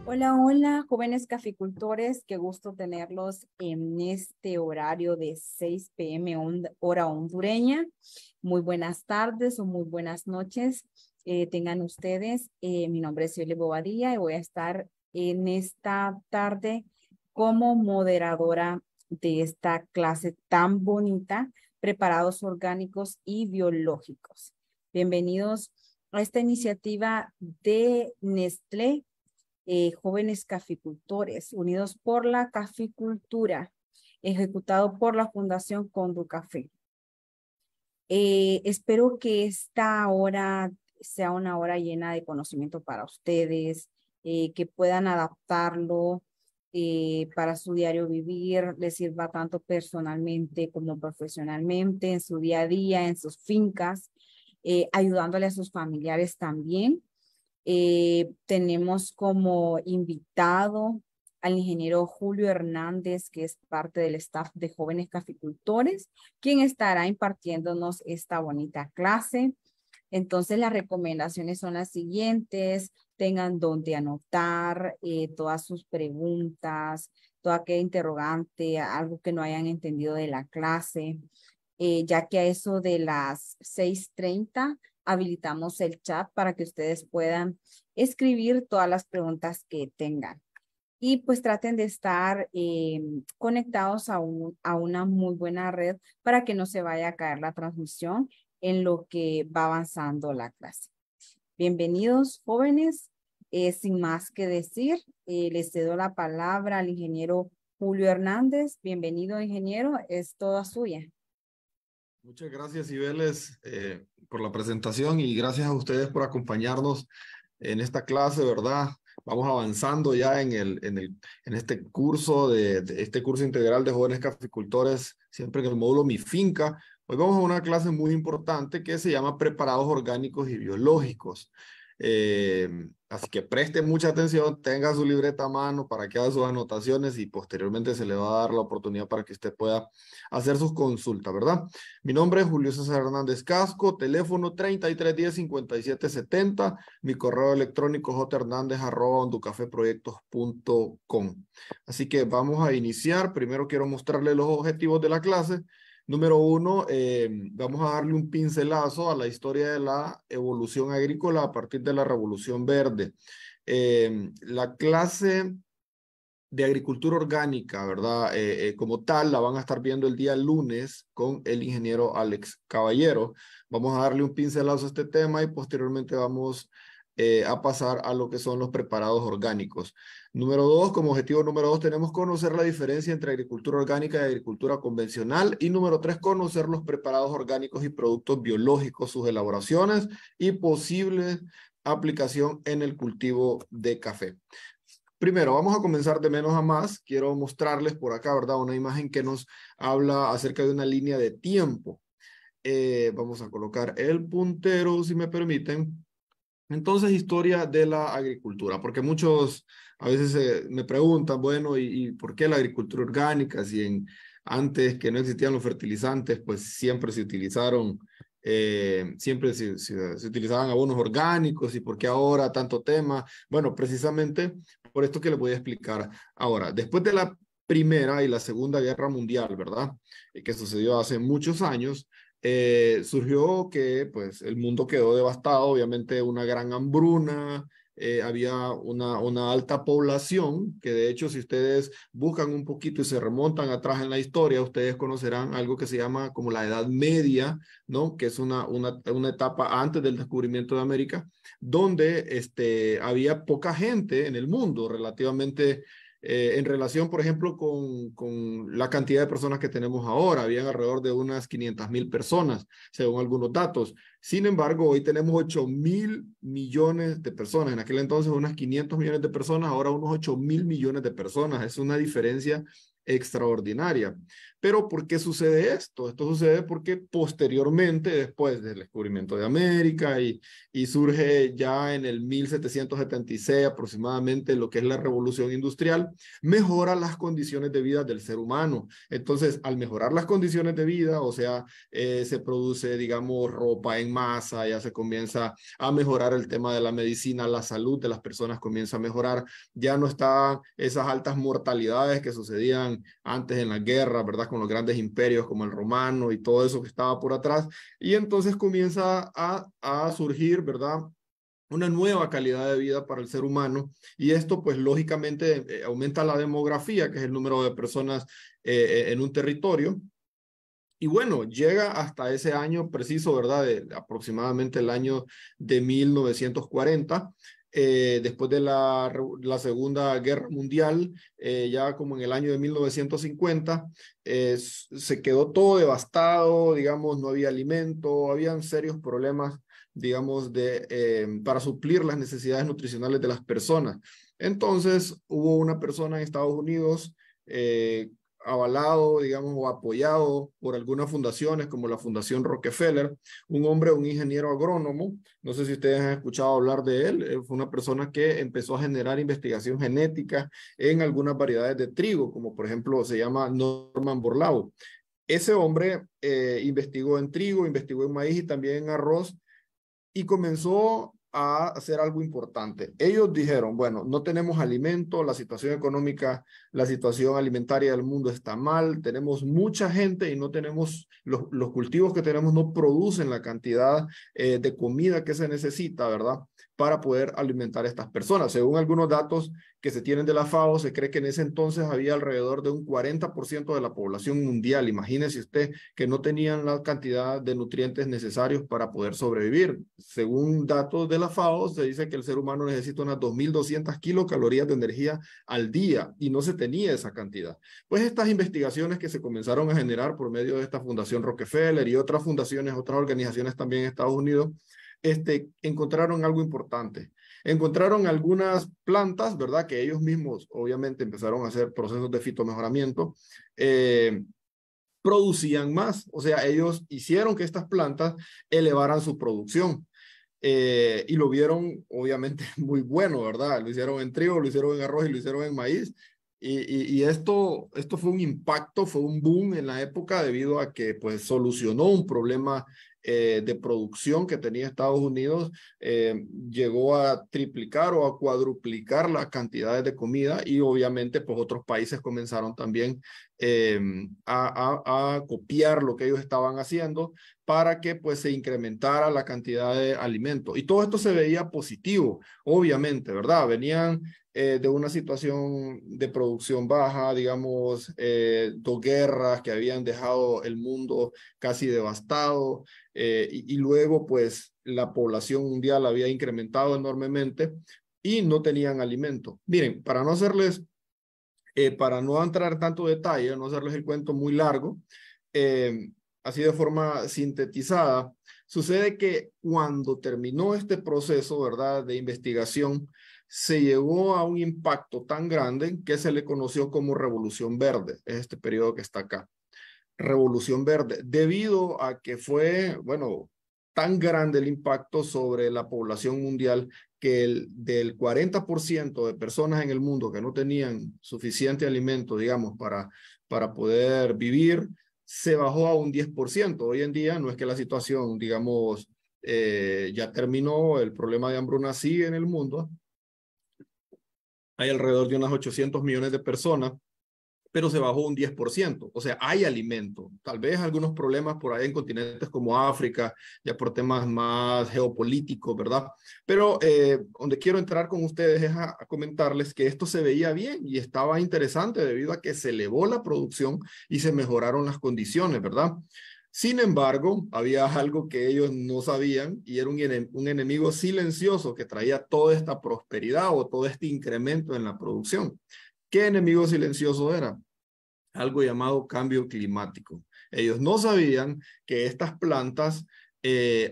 Hola, hola, jóvenes caficultores, qué gusto tenerlos en este horario de 6 p.m. hora hondureña. Muy buenas tardes o muy buenas noches tengan ustedes. Mi nombre es Yoli Bobadilla y voy a estar en esta tarde como moderadora de esta clase tan bonita, preparados orgánicos y biológicos. Bienvenidos a esta iniciativa de Nestlé, jóvenes caficultores unidos por la caficultura, ejecutado por la Fundación Conducafé. Espero que esta hora sea una hora llena de conocimiento para ustedes, que puedan adaptarlo para su diario vivir, les sirva tanto personalmente como profesionalmente, en su día a día, en sus fincas, ayudándole a sus familiares también. Tenemos como invitado al ingeniero Julio Hernández, que es parte del staff de jóvenes caficultores, quien estará impartiéndonos esta bonita clase. Entonces, las recomendaciones son las siguientes: tengan donde anotar todas sus preguntas, toda aquella interrogante, algo que no hayan entendido de la clase, ya que a eso de las 6:30 habilitamos el chat para que ustedes puedan escribir todas las preguntas que tengan. Y pues traten de estar conectados a una muy buena red para que no se vaya a caer la transmisión en lo que va avanzando la clase. Bienvenidos, jóvenes. Sin más que decir, les cedo la palabra al ingeniero Julio Hernández. Bienvenido, ingeniero. Es toda suya. Muchas gracias, Cibeles, por la presentación y gracias a ustedes por acompañarnos en esta clase, ¿verdad? Vamos avanzando ya en este curso este curso integral de jóvenes caficultores, siempre en el módulo Mi Finca. Hoy vamos a una clase muy importante que se llama Preparados Orgánicos y Biológicos. Así que preste mucha atención, tenga su libreta a mano para que haga sus anotaciones y posteriormente se le va a dar la oportunidad para que usted pueda hacer sus consultas, ¿verdad? Mi nombre es Julio César Hernández Casco, teléfono 3310-5770, mi correo electrónico jhernandez@onducafeproyectos.com. Así que vamos a iniciar. Primero quiero mostrarle los objetivos de la clase. Número uno, vamos a darle un pincelazo a la historia de la evolución agrícola a partir de la Revolución Verde. La clase de agricultura orgánica, ¿verdad? Como tal, la van a estar viendo el día lunes con el ingeniero Alex Caballero. Vamos a darle un pincelazo a este tema y posteriormente vamos a pasar a lo que son los preparados orgánicos. Número dos, como objetivo número dos, tenemos conocer la diferencia entre agricultura orgánica y agricultura convencional. Y número tres, conocer los preparados orgánicos y productos biológicos, sus elaboraciones y posible aplicación en el cultivo de café. Primero, vamos a comenzar de menos a más. Quiero mostrarles por acá, ¿verdad? Una imagen que nos habla acerca de una línea de tiempo. Vamos a colocar el puntero, si me permiten. Entonces, historia de la agricultura, porque muchos a veces me preguntan, bueno, ¿y por qué la agricultura orgánica? Si antes que no existían los fertilizantes, pues siempre se utilizaron, siempre se utilizaban abonos orgánicos, y por qué ahora tanto tema. Bueno, precisamente por esto que les voy a explicar ahora. Después de la Primera y la Segunda Guerra Mundial, ¿verdad? Que sucedió hace muchos años, surgió que pues el mundo quedó devastado, obviamente una gran hambruna, había una alta población, que de hecho si ustedes buscan un poquito y se remontan atrás en la historia, ustedes conocerán algo que se llama como la Edad Media, ¿no? Que es una etapa antes del descubrimiento de América, donde había poca gente en el mundo, relativamente en relación, por ejemplo, con la cantidad de personas que tenemos ahora. Habían alrededor de unas 500,000 personas, según algunos datos. Sin embargo, hoy tenemos 8,000,000,000 de personas. En aquel entonces unas 500 millones de personas, ahora unos 8,000,000,000 de personas. Es una diferencia extraordinaria. Pero ¿por qué sucede esto? Esto sucede porque posteriormente, después del descubrimiento de América y surge ya en el 1776 aproximadamente lo que es la revolución industrial, mejora las condiciones de vida del ser humano. Entonces, al mejorar las condiciones de vida, o sea, se produce, digamos, ropa en masa, ya se comienza a mejorar el tema de la medicina, la salud de las personas comienza a mejorar, ya no están esas altas mortalidades que sucedían antes en la guerra, ¿verdad? Con los grandes imperios como el romano y todo eso que estaba por atrás, y entonces comienza a surgir, ¿verdad? Una nueva calidad de vida para el ser humano, y esto pues lógicamente aumenta la demografía, que es el número de personas en un territorio. Y bueno, llega hasta ese año preciso, ¿verdad? De aproximadamente el año de 1940, después de la Segunda Guerra Mundial, ya como en el año de 1950, se quedó todo devastado, digamos, no había alimento, habían serios problemas, digamos, para suplir las necesidades nutricionales de las personas. Entonces, hubo una persona en Estados Unidos, avalado, digamos, o apoyado por algunas fundaciones como la Fundación Rockefeller, un hombre, un ingeniero agrónomo, no sé si ustedes han escuchado hablar de él, fue una persona que empezó a generar investigación genética en algunas variedades de trigo, como por ejemplo se llama Norman Borlaug. Ese hombre investigó en trigo, investigó en maíz y también en arroz, y comenzó a hacer algo importante. Ellos dijeron, bueno, no tenemos alimento, la situación económica, la situación alimentaria del mundo está mal, tenemos mucha gente y no tenemos, los cultivos que tenemos no producen la cantidad de comida que se necesita, ¿verdad? Para poder alimentar a estas personas. Según algunos datos que se tienen de la FAO, se cree que en ese entonces había alrededor de un 40% de la población mundial. Imagínese usted que no tenían la cantidad de nutrientes necesarios para poder sobrevivir. Según datos de la FAO, se dice que el ser humano necesita unas 2.200 kilocalorías de energía al día y no se tenía esa cantidad. Pues estas investigaciones que se comenzaron a generar por medio de esta Fundación Rockefeller y otras fundaciones, otras organizaciones también en Estados Unidos, encontraron algo importante. Encontraron algunas plantas, ¿verdad? Que ellos mismos obviamente empezaron a hacer procesos de fitomejoramiento, producían más. O sea, ellos hicieron que estas plantas elevaran su producción. Y lo vieron obviamente muy bueno, ¿verdad? Lo hicieron en trigo, lo hicieron en arroz y lo hicieron en maíz. Y esto fue un impacto, fue un boom en la época debido a que pues solucionó un problema de producción que tenía Estados Unidos, llegó a triplicar o a cuadruplicar las cantidades de comida, y obviamente pues otros países comenzaron también a copiar lo que ellos estaban haciendo para que pues se incrementara la cantidad de alimentos. Y todo esto se veía positivo, obviamente, ¿verdad? Venían de una situación de producción baja, digamos, dos guerras que habían dejado el mundo casi devastado, y luego pues la población mundial había incrementado enormemente y no tenían alimento. Miren, para no entrar tanto detalle, no hacerles el cuento muy largo, así de forma sintetizada, sucede que cuando terminó este proceso, ¿verdad?, de investigación, se llegó a un impacto tan grande que se le conoció como Revolución Verde, es este periodo que está acá. Revolución Verde, debido a que fue, bueno, tan grande el impacto sobre la población mundial que del 40% de personas en el mundo que no tenían suficiente alimento, digamos, para poder vivir, se bajó a un 10%. Hoy en día no es que la situación, digamos, ya terminó, el problema de hambruna sigue en el mundo. Hay alrededor de unas 800 millones de personas, pero se bajó un 10%. O sea, hay alimento. Tal vez algunos problemas por ahí en continentes como África, ya por temas más geopolíticos, ¿verdad? Pero donde quiero entrar con ustedes es a comentarles que esto se veía bien y estaba interesante debido a que se elevó la producción y se mejoraron las condiciones, ¿verdad? Sin embargo, había algo que ellos no sabían, y era un enemigo silencioso que traía toda esta prosperidad o todo este incremento en la producción. ¿Qué enemigo silencioso era? Algo llamado cambio climático. Ellos no sabían que estas plantas,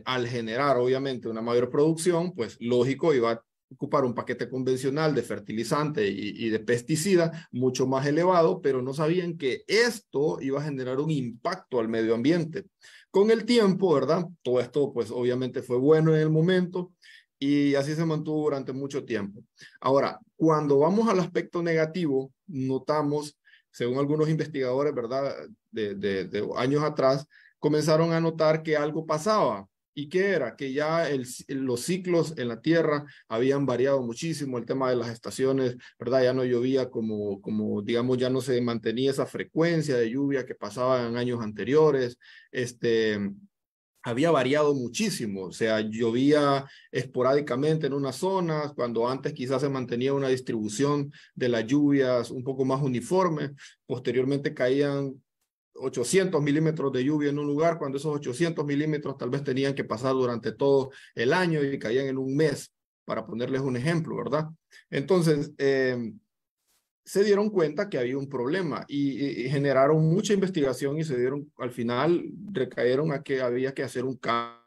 al generar obviamente una mayor producción, pues lógico, iba a ocupar un paquete convencional de fertilizante y de pesticida mucho más elevado, pero no sabían que esto iba a generar un impacto al medio ambiente. Con el tiempo, ¿verdad? Todo esto, pues obviamente fue bueno en el momento y así se mantuvo durante mucho tiempo. Ahora, cuando vamos al aspecto negativo, notamos, según algunos investigadores, ¿verdad? De años atrás, comenzaron a notar que algo pasaba. ¿Y qué era? Que ya los ciclos en la Tierra habían variado muchísimo, el tema de las estaciones, ¿verdad? Ya no llovía como digamos, ya no se mantenía esa frecuencia de lluvia que pasaba en años anteriores. Había variado muchísimo, o sea, llovía esporádicamente en unas zonas, cuando antes quizás se mantenía una distribución de las lluvias un poco más uniforme, posteriormente caían 800 milímetros de lluvia en un lugar, cuando esos 800 milímetros tal vez tenían que pasar durante todo el año y caían en un mes, para ponerles un ejemplo, ¿verdad? Entonces, se dieron cuenta que había un problema y generaron mucha investigación y se dieron, al final recayeron a que había que hacer un cambio.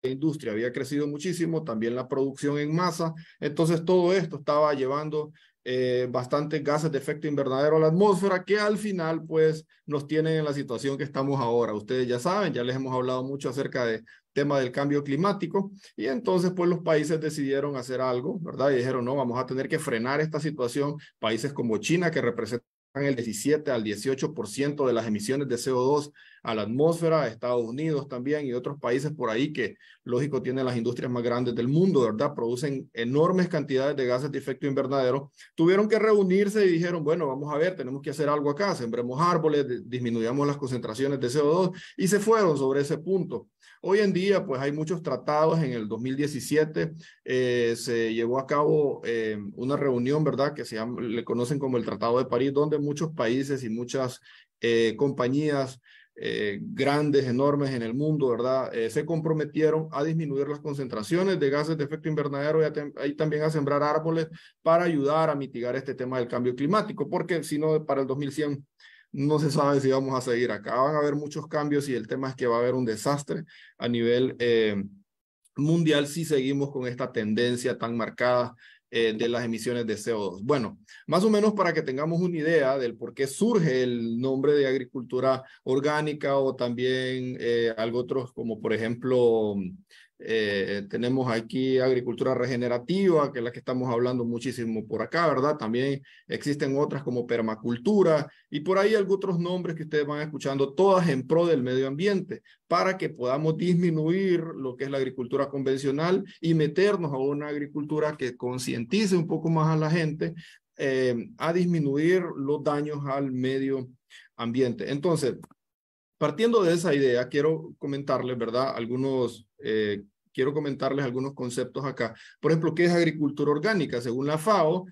La industria había crecido muchísimo, también la producción en masa, entonces todo esto estaba llevando bastantes gases de efecto invernadero a la atmósfera que al final pues nos tienen en la situación que estamos ahora. Ustedes ya saben, ya les hemos hablado mucho acerca del tema del cambio climático y entonces pues los países decidieron hacer algo, ¿verdad? Y dijeron, no, vamos a tener que frenar esta situación. Países como China, que representan el 17 al 18% de las emisiones de CO2 a la atmósfera, Estados Unidos también y otros países por ahí que, lógico, tienen las industrias más grandes del mundo, ¿verdad? Producen enormes cantidades de gases de efecto invernadero. Tuvieron que reunirse y dijeron, bueno, vamos a ver, tenemos que hacer algo acá, sembremos árboles, disminuyamos las concentraciones de CO2 y se fueron sobre ese punto. Hoy en día, pues hay muchos tratados. En el 2017 se llevó a cabo una reunión, ¿verdad? Que le conocen como el Tratado de París, donde muchos países y muchas compañías grandes, enormes en el mundo, ¿verdad? Se comprometieron a disminuir las concentraciones de gases de efecto invernadero y también a sembrar árboles para ayudar a mitigar este tema del cambio climático, porque si no, para el 2100 no se sabe si vamos a seguir acá. Van a haber muchos cambios y el tema es que va a haber un desastre a nivel mundial si seguimos con esta tendencia tan marcada de las emisiones de CO2. Bueno, más o menos para que tengamos una idea del por qué surge el nombre de agricultura orgánica o también algo otros como por ejemplo tenemos aquí agricultura regenerativa, que es la que estamos hablando muchísimo por acá, ¿verdad? También existen otras como permacultura y por ahí algunos otros nombres que ustedes van escuchando, todas en pro del medio ambiente, para que podamos disminuir lo que es la agricultura convencional y meternos a una agricultura que concientice un poco más a la gente a disminuir los daños al medio ambiente. Entonces, partiendo de esa idea, quiero comentarles, ¿verdad? Quiero comentarles algunos conceptos acá. Por ejemplo, ¿qué es agricultura orgánica? Según la FAO,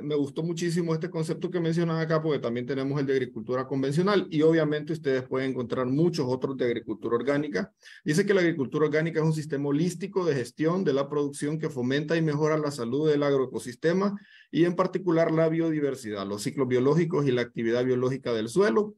me gustó muchísimo este concepto que mencionan acá porque también tenemos el de agricultura convencional y obviamente ustedes pueden encontrar muchos otros de agricultura orgánica. Dice que la agricultura orgánica es un sistema holístico de gestión de la producción que fomenta y mejora la salud del agroecosistema y en particular la biodiversidad, los ciclos biológicos y la actividad biológica del suelo.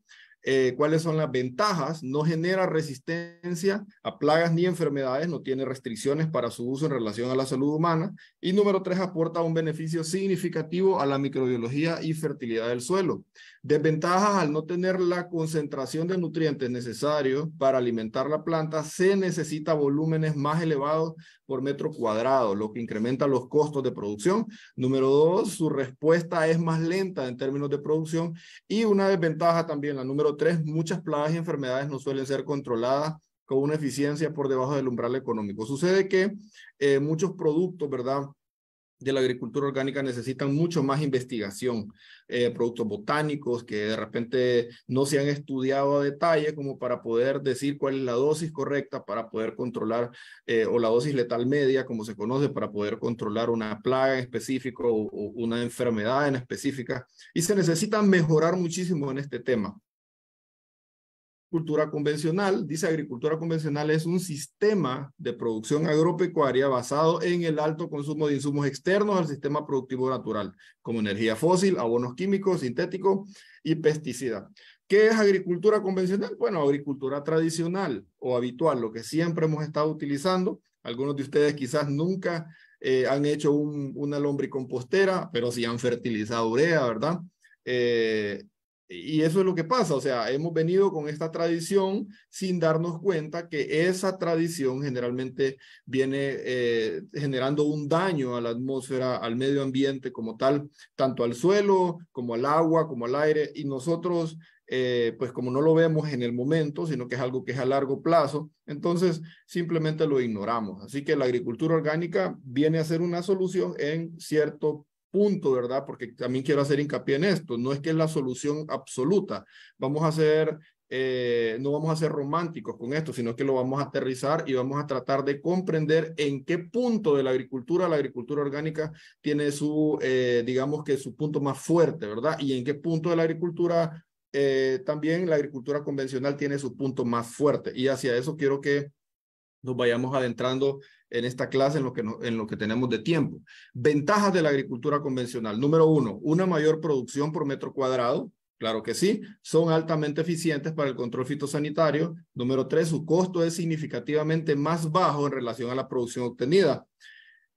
¿Cuáles son las ventajas? No genera resistencia a plagas ni enfermedades, no tiene restricciones para su uso en relación a la salud humana. Y número 3, aporta un beneficio significativo a la microbiología y fertilidad del suelo. Desventajas: al no tener la concentración de nutrientes necesarios para alimentar la planta, se necesita volúmenes más elevados por metro cuadrado, lo que incrementa los costos de producción. Número 2, su respuesta es más lenta en términos de producción. Y una desventaja también, la número 3, muchas plagas y enfermedades no suelen ser controladas con una eficiencia por debajo del umbral económico. Sucede que muchos productos, ¿verdad?, de la agricultura orgánica necesitan mucho más investigación, productos botánicos que de repente no se han estudiado a detalle como para poder decir cuál es la dosis correcta para poder controlar, o la dosis letal media, como se conoce, para poder controlar una plaga en específico o una enfermedad en específica, y se necesita mejorar muchísimo en este tema. Agricultura convencional, dice agricultura convencional es un sistema de producción agropecuaria basado en el alto consumo de insumos externos al sistema productivo natural, como energía fósil, abonos químicos, sintéticos y pesticidas. ¿Qué es agricultura convencional? Bueno, agricultura tradicional o habitual, lo que siempre hemos estado utilizando, Algunos de ustedes quizás nunca han hecho una lombricompostera, pero sí han fertilizado urea, ¿verdad? Y eso es lo que pasa, o sea, hemos venido con esta tradición sin darnos cuenta que esa tradición generalmente viene generando un daño a la atmósfera, al medio ambiente como tal, tanto al suelo como al agua, como al aire, y nosotros, pues como no lo vemos en el momento, sino que es algo que es a largo plazo, entonces simplemente lo ignoramos. Así que la agricultura orgánica viene a ser una solución en cierto punto, ¿verdad? Porque también quiero hacer hincapié en esto. No es que es la solución absoluta. Vamos a hacer, no vamos a ser románticos con esto, sino que lo vamos a aterrizar y vamos a tratar de comprender en qué punto de la agricultura orgánica tiene su, digamos que su punto más fuerte, ¿verdad? Y en qué punto de la agricultura, también la agricultura convencional tiene su punto más fuerte. Y hacia eso quiero que nos vayamos adentrando en esta clase en lo que tenemos de tiempo. Ventajas de la agricultura convencional. Número 1, una mayor producción por metro cuadrado. Claro que sí, son altamente eficientes para el control fitosanitario. Número 3, su costo es significativamente más bajo en relación a la producción obtenida.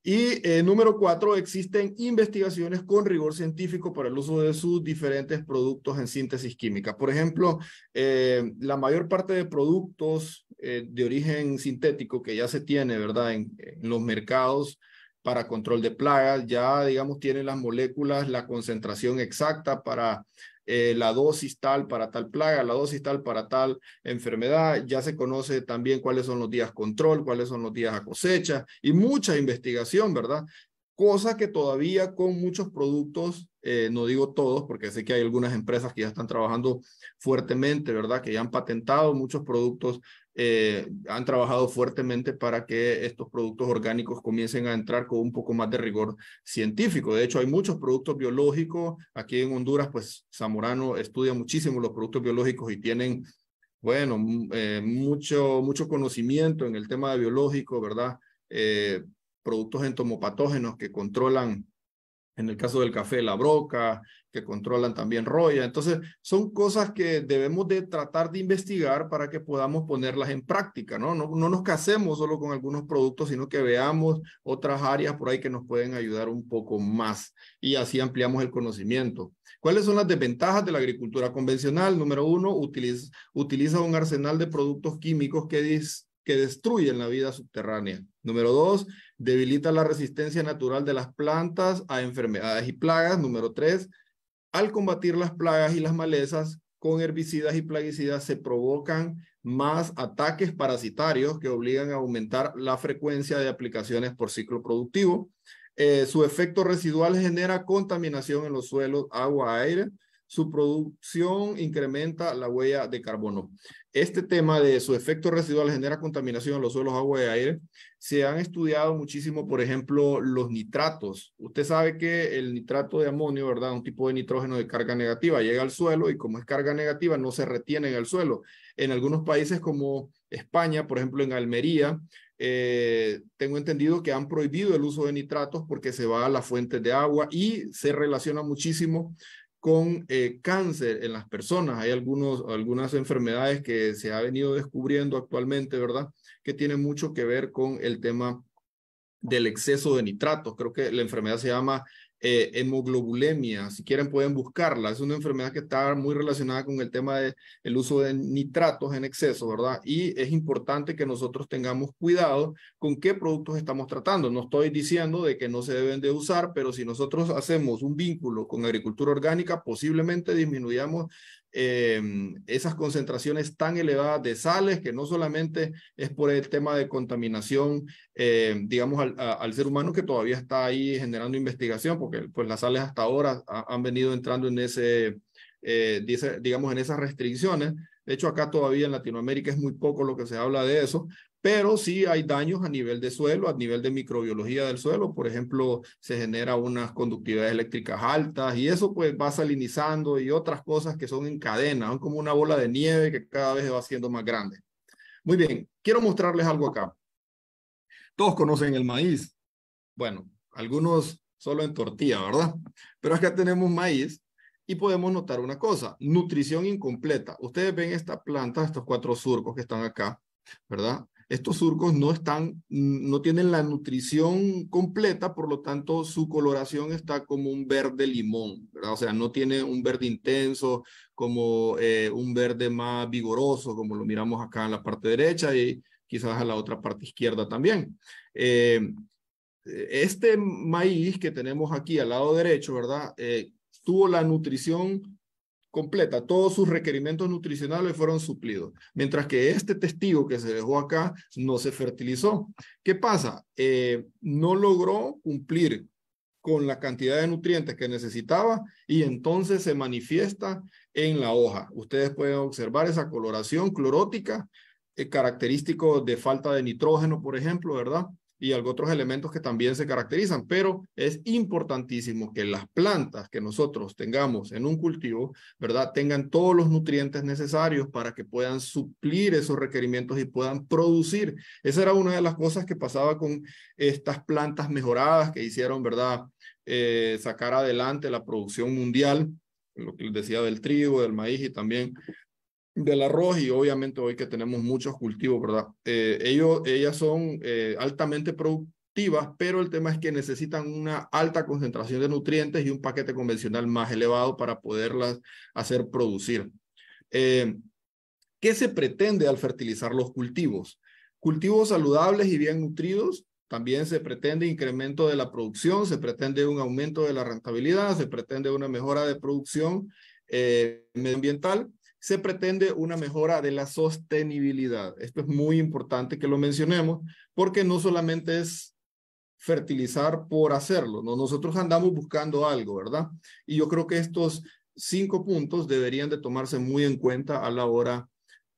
Y número 4, existen investigaciones con rigor científico para el uso de sus diferentes productos en síntesis química. Por ejemplo, la mayor parte de productos de origen sintético que ya se tiene, ¿verdad? En los mercados para control de plagas, ya, digamos, tienen las moléculas, la concentración exacta para la dosis tal para tal plaga, la dosis tal para tal enfermedad. Ya se conoce también cuáles son los días control, cuáles son los días a cosecha y mucha investigación, ¿verdad? Cosa que todavía con muchos productos, no digo todos, porque sé que hay algunas empresas que ya están trabajando fuertemente, ¿verdad? Que ya han patentado muchos productos, han trabajado fuertemente para que estos productos orgánicos comiencen a entrar con un poco más de rigor científico. De hecho, hay muchos productos biológicos. Aquí en Honduras, pues Zamorano estudia muchísimo los productos biológicos y tienen, bueno, mucho conocimiento en el tema de biológico, ¿verdad? Productos entomopatógenos que controlan, en el caso del café, la broca, que controlan también roya. Entonces, son cosas que debemos de tratar de investigar para que podamos ponerlas en práctica, ¿no? No nos casemos solo con algunos productos, sino que veamos otras áreas por ahí que nos pueden ayudar un poco más y así ampliamos el conocimiento. ¿Cuáles son las desventajas de la agricultura convencional? Número 1, utiliza un arsenal de productos químicos que destruyen la vida subterránea. Número 2, debilita la resistencia natural de las plantas a enfermedades y plagas. Número 3, al combatir las plagas y las malezas con herbicidas y plaguicidas se provocan más ataques parasitarios que obligan a aumentar la frecuencia de aplicaciones por ciclo productivo. Su efecto residual genera contaminación en los suelos, agua, aire. Su producción incrementa la huella de carbono. Este tema de su efecto residual genera contaminación en los suelos, agua y aire. Se han estudiado muchísimo, por ejemplo, los nitratos. Usted sabe que el nitrato de amonio, ¿verdad? Un tipo de nitrógeno de carga negativa, llega al suelo y como es carga negativa, no se retiene en el suelo. En algunos países como España, por ejemplo, en Almería, tengo entendido que han prohibido el uso de nitratos porque se va a las fuentes de agua y se relaciona muchísimo con cáncer en las personas. Hay algunas enfermedades que se ha venido descubriendo actualmente, ¿verdad? Que tienen mucho que ver con el tema del exceso de nitratos. Creo que la enfermedad se llama hemoglobulemia. Si quieren pueden buscarla. Es una enfermedad que está muy relacionada con el tema del uso de nitratos en exceso, ¿verdad? Y es importante que nosotros tengamos cuidado con qué productos estamos tratando. No estoy diciendo de que no se deben de usar, pero si nosotros hacemos un vínculo con agricultura orgánica, posiblemente disminuyamos esas concentraciones tan elevadas de sales, que no solamente es por el tema de contaminación, digamos, al ser humano que todavía está ahí generando investigación, porque pues las sales hasta ahora han venido entrando en digamos, en esas restricciones. De hecho, acá todavía en Latinoamérica es muy poco lo que se habla de eso, pero sí hay daños a nivel de suelo, a nivel de microbiología del suelo. Por ejemplo, se genera unas conductividades eléctricas altas y eso pues va salinizando y otras cosas que son en cadena, son como una bola de nieve que cada vez va siendo más grande. Muy bien, quiero mostrarles algo acá. Todos conocen el maíz. Bueno, algunos solo en tortilla, ¿verdad? Pero acá tenemos maíz y podemos notar una cosa, nutrición incompleta. Ustedes ven esta planta, estos 4 surcos que están acá, ¿verdad? estos surcos no tienen la nutrición completa, por lo tanto su coloración está como un verde limón, ¿verdad? O sea, no tiene un verde intenso, como un verde más vigoroso, como lo miramos acá en la parte derecha y quizás a la otra parte izquierda también. Este maíz que tenemos aquí al lado derecho, ¿verdad? Tuvo la nutrición completa, todos sus requerimientos nutricionales fueron suplidos, mientras que este testigo que se dejó acá no se fertilizó. ¿Qué pasa? No logró cumplir con la cantidad de nutrientes que necesitaba y entonces se manifiesta en la hoja. Ustedes pueden observar esa coloración clorótica, característico de falta de nitrógeno, por ejemplo, ¿verdad? Y otros elementos que también se caracterizan, pero es importantísimo que las plantas que nosotros tengamos en un cultivo, ¿verdad? Tengan todos los nutrientes necesarios para que puedan suplir esos requerimientos y puedan producir. Esa era una de las cosas que pasaba con estas plantas mejoradas que hicieron, ¿verdad? Sacar adelante la producción mundial, lo que les decía del trigo, del maíz y también del arroz, y obviamente hoy que tenemos muchos cultivos, ¿verdad? Ellas son altamente productivas, pero el tema es que necesitan una alta concentración de nutrientes y un paquete convencional más elevado para poderlas hacer producir. ¿Qué se pretende al fertilizar los cultivos? Cultivos saludables y bien nutridos. También se pretende incremento de la producción, se pretende un aumento de la rentabilidad, se pretende una mejora de producción medioambiental, se pretende una mejora de la sostenibilidad. Esto es muy importante que lo mencionemos porque no solamente es fertilizar por hacerlo, ¿no? Nosotros andamos buscando algo, ¿verdad? Y yo creo que estos 5 puntos deberían de tomarse muy en cuenta a la hora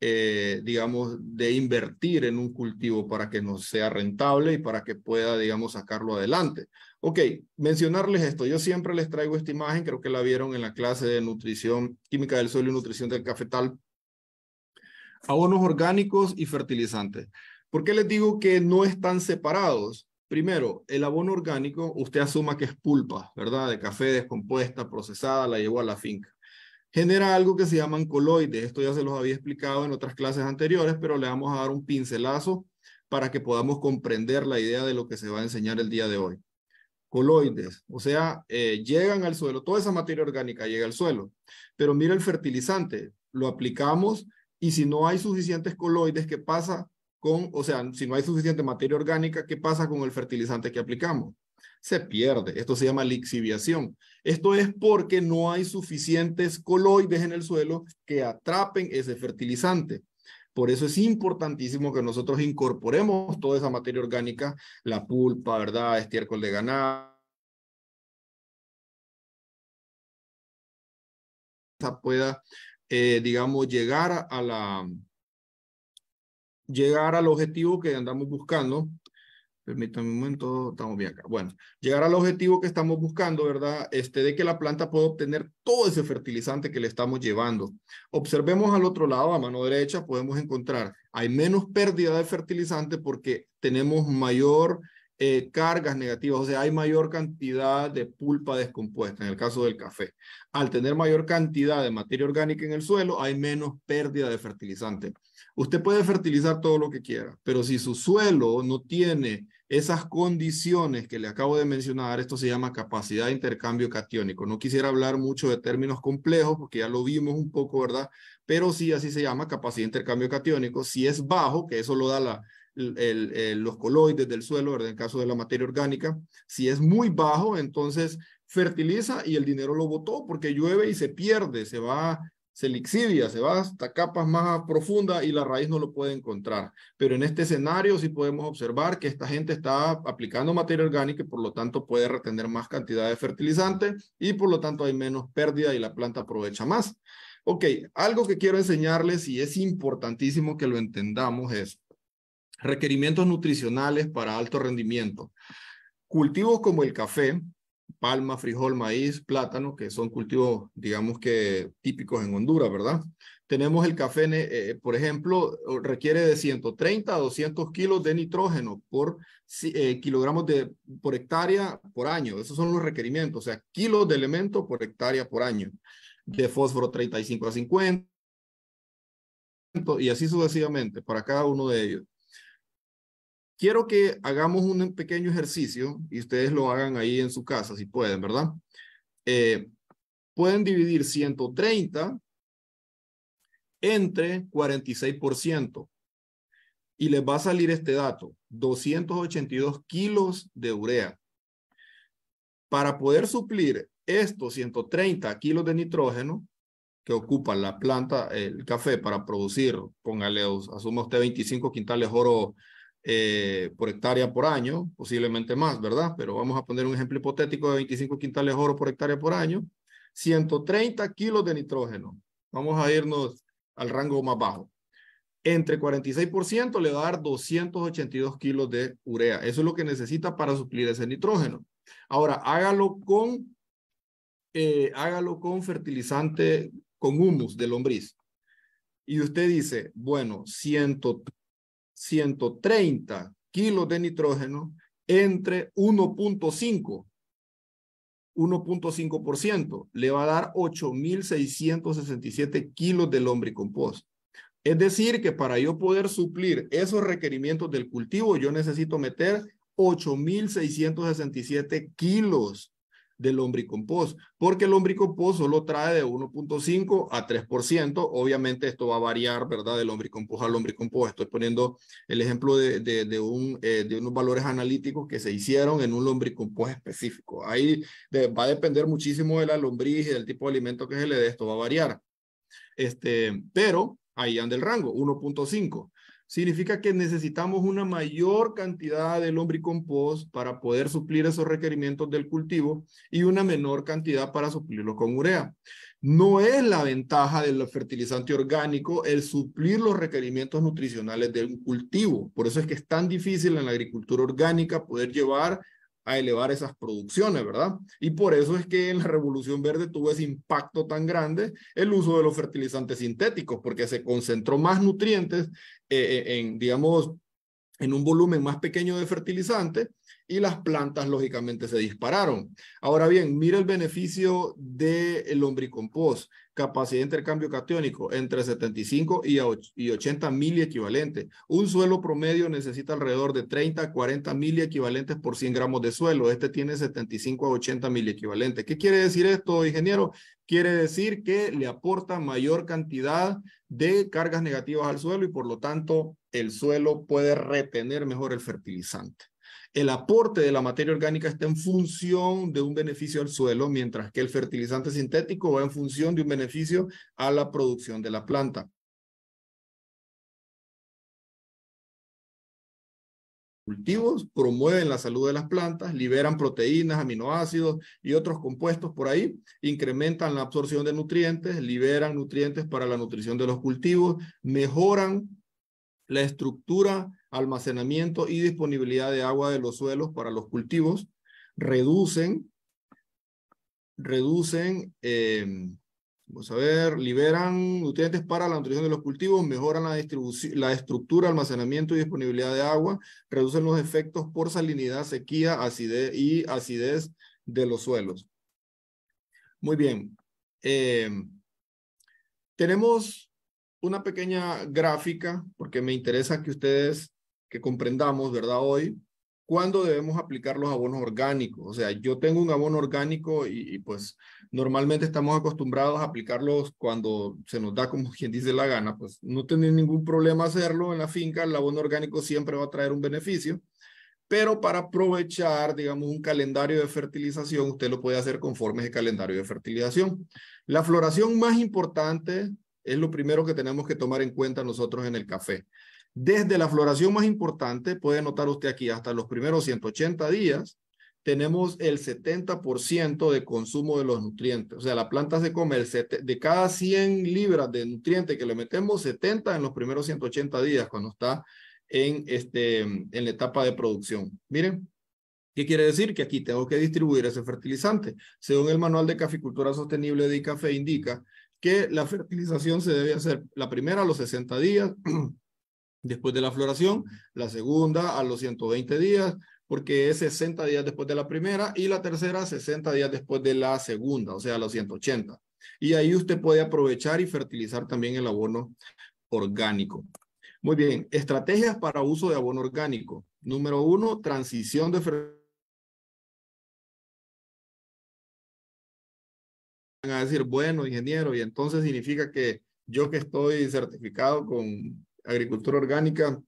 digamos, de invertir en un cultivo para que nos sea rentable y para que pueda, digamos, sacarlo adelante. Ok, mencionarles esto. Yo siempre les traigo esta imagen, creo que la vieron en la clase de nutrición, química del suelo y nutrición del cafetal. Abonos orgánicos y fertilizantes. ¿Por qué les digo que no están separados? Primero, el abono orgánico, usted asuma que es pulpa, ¿verdad? De café descompuesta, procesada, la llevó a la finca. Genera algo que se llaman coloides. Esto ya se los había explicado en otras clases anteriores, pero le vamos a dar un pincelazo para que podamos comprender la idea de lo que se va a enseñar el día de hoy. Coloides, o sea, llegan al suelo, toda esa materia orgánica llega al suelo, pero mira el fertilizante, lo aplicamos y si no hay suficientes coloides, ¿qué pasa con, o sea, si no hay suficiente materia orgánica, ¿qué pasa con el fertilizante que aplicamos? Se pierde. Esto se llama lixiviación. Esto es porque no hay suficientes coloides en el suelo que atrapen ese fertilizante. Por eso es importantísimo que nosotros incorporemos toda esa materia orgánica, la pulpa, ¿verdad? Estiércol de ganado, pueda, digamos, llegar al objetivo que andamos buscando. Permítanme un momento, estamos bien acá. Bueno, llegar al objetivo que estamos buscando, ¿verdad? De que la planta pueda obtener todo ese fertilizante que le estamos llevando. Observemos al otro lado, a mano derecha, podemos encontrar, hay menos pérdida de fertilizante porque tenemos mayor cargas negativas, o sea, hay mayor cantidad de pulpa descompuesta, en el caso del café. Al tener mayor cantidad de materia orgánica en el suelo, hay menos pérdida de fertilizante. Usted puede fertilizar todo lo que quiera, pero si su suelo no tiene esas condiciones que le acabo de mencionar, esto se llama capacidad de intercambio catiónico. No quisiera hablar mucho de términos complejos porque ya lo vimos un poco, ¿verdad? Pero sí, así se llama capacidad de intercambio catiónico. Si es bajo, que eso lo da los coloides del suelo, ¿verdad? En caso de la materia orgánica. Si es muy bajo, entonces fertiliza y el dinero lo botó porque llueve y se pierde, se lixivia, se va hasta capas más profundas y la raíz no lo puede encontrar. Pero en este escenario sí podemos observar que esta gente está aplicando materia orgánica y por lo tanto puede retener más cantidad de fertilizante y por lo tanto hay menos pérdida y la planta aprovecha más. Ok, algo que quiero enseñarles y es importantísimo que lo entendamos es requerimientos nutricionales para alto rendimiento. Cultivos como el café, palma, frijol, maíz, plátano, que son cultivos, digamos que típicos en Honduras, ¿verdad? Tenemos el café, por ejemplo, requiere de 130 a 200 kilos de nitrógeno por kilogramos por hectárea por año. Esos son los requerimientos, o sea, kilos de elemento por hectárea por año. De fósforo 35 a 50 y así sucesivamente para cada uno de ellos. quiero que hagamos un pequeño ejercicio y ustedes lo hagan ahí en su casa, si pueden, ¿verdad? Pueden dividir 130 entre 46%. Y les va a salir este dato, 282 kilos de urea. Para poder suplir estos 130 kilos de nitrógeno que ocupa la planta, el café, para producir, póngale, asuma usted 25 quintales oro por hectárea por año, posiblemente más, ¿verdad? Pero vamos a poner un ejemplo hipotético de 25 quintales oro por hectárea por año, 130 kilos de nitrógeno. Vamos a irnos al rango más bajo. Entre 46% le va a dar 282 kilos de urea. Eso es lo que necesita para suplir ese nitrógeno. Ahora, hágalo con fertilizante, con humus de lombriz. Y usted dice, bueno, 130 kilos de nitrógeno entre 1.5% le va a dar 8.667 kilos de lombricompost. Es decir, que para yo poder suplir esos requerimientos del cultivo, yo necesito meter 8.667 kilos de lombricompost, porque el lombricompost solo trae de 1.5 a 3%. Obviamente esto va a variar, ¿verdad? De lombricompost a lombricompost. Estoy poniendo el ejemplo de unos valores analíticos que se hicieron en un lombricompost específico. Ahí va a depender muchísimo de la lombriz y del tipo de alimento que se le dé. Esto va a variar. Pero ahí anda el rango, 1.5. Significa que necesitamos una mayor cantidad de lombricompost para poder suplir esos requerimientos del cultivo y una menor cantidad para suplirlo con urea. No es la ventaja del fertilizante orgánico el suplir los requerimientos nutricionales del cultivo. Por eso es que es tan difícil en la agricultura orgánica poder llevar a elevar esas producciones, ¿verdad? Y por eso es que en la Revolución Verde tuvo ese impacto tan grande el uso de los fertilizantes sintéticos, porque se concentró más nutrientes digamos, en un volumen más pequeño de fertilizante y las plantas lógicamente se dispararon. Ahora bien, mira el beneficio del lombricompost. Capacidad de intercambio catiónico entre 75 y 80 miliequivalentes. Un suelo promedio necesita alrededor de 30 a 40 miliequivalentes por 100 gramos de suelo. Este tiene 75 a 80 miliequivalentes. ¿Qué quiere decir esto, ingeniero? Quiere decir que le aporta mayor cantidad de cargas negativas al suelo y por lo tanto el suelo puede retener mejor el fertilizante. El aporte de la materia orgánica está en función de un beneficio al suelo, mientras que el fertilizante sintético va en función de un beneficio a la producción de la planta. Cultivos promueven la salud de las plantas, liberan proteínas, aminoácidos y otros compuestos por ahí, incrementan la absorción de nutrientes, liberan nutrientes para la nutrición de los cultivos, mejoran la estructura, almacenamiento y disponibilidad de agua de los suelos para los cultivos, reducen, vamos a ver, liberan nutrientes para la nutrición de los cultivos, mejoran la estructura, almacenamiento y disponibilidad de agua, reducen los efectos por salinidad, sequía, acidez de los suelos. Muy bien. Tenemos una pequeña gráfica, porque me interesa que comprendamos, ¿verdad? Hoy, cuándo debemos aplicar los abonos orgánicos. O sea, yo tengo un abono orgánico y pues normalmente estamos acostumbrados a aplicarlos cuando se nos da, como quien dice, la gana. Pues no tener ningún problema hacerlo en la finca. El abono orgánico siempre va a traer un beneficio. Pero para aprovechar, digamos, un calendario de fertilización, usted lo puede hacer conforme ese calendario de fertilización. La floración más importante es lo primero que tenemos que tomar en cuenta nosotros en el café. Desde la floración más importante, puede notar usted aquí, hasta los primeros 180 días, tenemos el 70% de consumo de los nutrientes. O sea, la planta se come de cada 100 libras de nutrientes que le metemos, 70 en los primeros 180 días, cuando está en la etapa de producción. Miren, ¿qué quiere decir? Que aquí tengo que distribuir ese fertilizante. Según el Manual de Caficultura Sostenible de ICAFE indica que la fertilización se debe hacer la primera a los 60 días, después de la floración, la segunda a los 120 días, porque es 60 días después de la primera, y la tercera 60 días después de la segunda, o sea, a los 180. Y ahí usted puede aprovechar y fertilizar también el abono orgánico. Muy bien, estrategias para uso de abono orgánico. Número 1, transición de van a decir, bueno, ingeniero, y entonces significa que yo que estoy certificado con agricultura orgánica,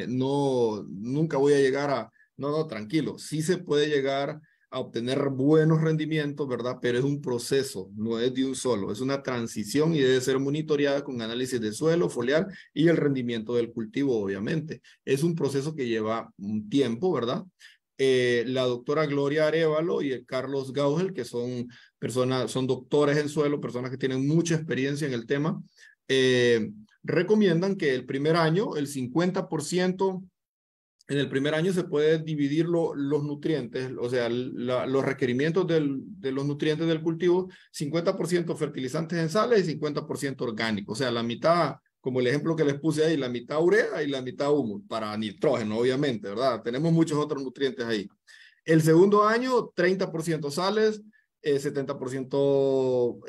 nunca voy a llegar a, no, tranquilo, sí se puede llegar a obtener buenos rendimientos, ¿verdad? Pero es un proceso, no es de un solo, es una transición y debe ser monitoreada con análisis de suelo, foliar y el rendimiento del cultivo, obviamente. Es un proceso que lleva un tiempo, ¿verdad? La doctora Gloria Arévalo y el Carlos Gaugel, que son personas, son doctores en suelo, personas que tienen mucha experiencia en el tema, recomiendan que el primer año, el 50%, en el primer año se puede dividir los nutrientes, o sea, los requerimientos de los nutrientes del cultivo, 50% fertilizantes en sales y 50% orgánicos, o sea, la mitad, como el ejemplo que les puse ahí, la mitad urea y la mitad humus, para nitrógeno, obviamente, ¿verdad? Tenemos muchos otros nutrientes ahí. El segundo año, 30% sales, 70%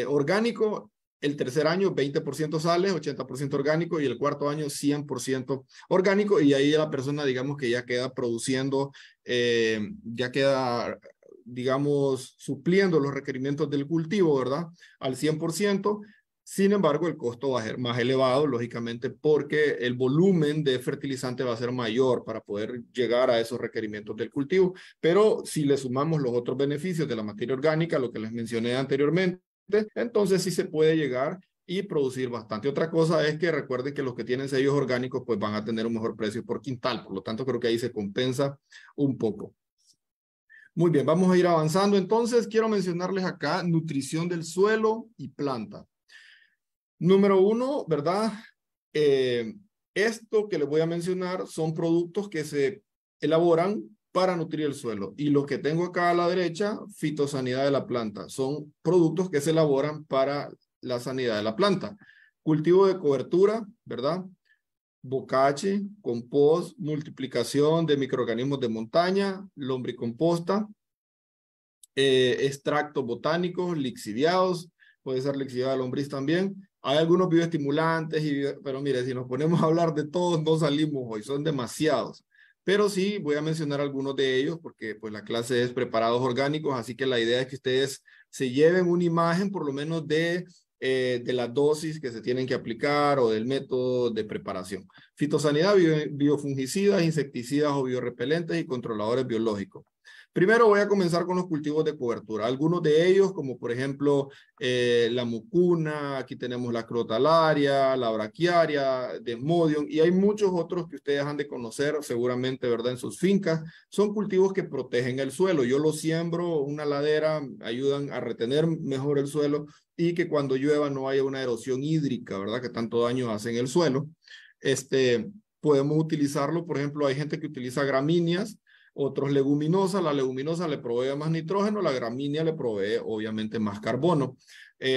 orgánico. El tercer año, 20% sales, 80% orgánico, y el cuarto año, 100% orgánico, y ahí la persona, digamos, que ya queda produciendo, ya queda, digamos, supliendo los requerimientos del cultivo, ¿verdad? Al 100%. Sin embargo, el costo va a ser más elevado, lógicamente, porque el volumen de fertilizante va a ser mayor para poder llegar a esos requerimientos del cultivo. Pero si le sumamos los otros beneficios de la materia orgánica, lo que les mencioné anteriormente, entonces sí se puede llegar y producir bastante. Otra cosa es que recuerden que los que tienen sellos orgánicos pues van a tener un mejor precio por quintal, por lo tanto creo que ahí se compensa un poco. Muy bien, vamos a ir avanzando. Entonces quiero mencionarles acá nutrición del suelo y planta. Número 1, ¿verdad? Esto que les voy a mencionar son productos que se elaboran para nutrir el suelo. Y lo que tengo acá a la derecha, fitosanidad de la planta. Son productos que se elaboran para la sanidad de la planta. Cultivo de cobertura, ¿verdad? Bocache, compost, multiplicación de microorganismos de montaña, lombricomposta, extractos botánicos, lixiviados, puede ser lixiviada de lombriz también. Hay algunos bioestimulantes, pero mire, si nos ponemos a hablar de todos, no salimos hoy, son demasiados. Pero sí, voy a mencionar algunos de ellos porque pues la clase es preparados orgánicos, así que la idea es que ustedes se lleven una imagen por lo menos de la dosis que se tienen que aplicar o del método de preparación. Fitosanidad, biofungicidas, insecticidas o biorrepelentes y controladores biológicos. Primero voy a comenzar con los cultivos de cobertura. Algunos de ellos, como por ejemplo la mucuna, aquí tenemos la crotalaria, la braquiaria, desmodium, y hay muchos otros que ustedes han de conocer seguramente, ¿verdad? En sus fincas. Son cultivos que protegen el suelo. Yo los siembro, una ladera, ayudan a retener mejor el suelo y que cuando llueva no haya una erosión hídrica, ¿verdad? Que tanto daño hace en el suelo. Podemos utilizarlo, por ejemplo, hay gente que utiliza gramíneas, otros leguminosas. La leguminosa le provee más nitrógeno, la gramínea le provee obviamente más carbono.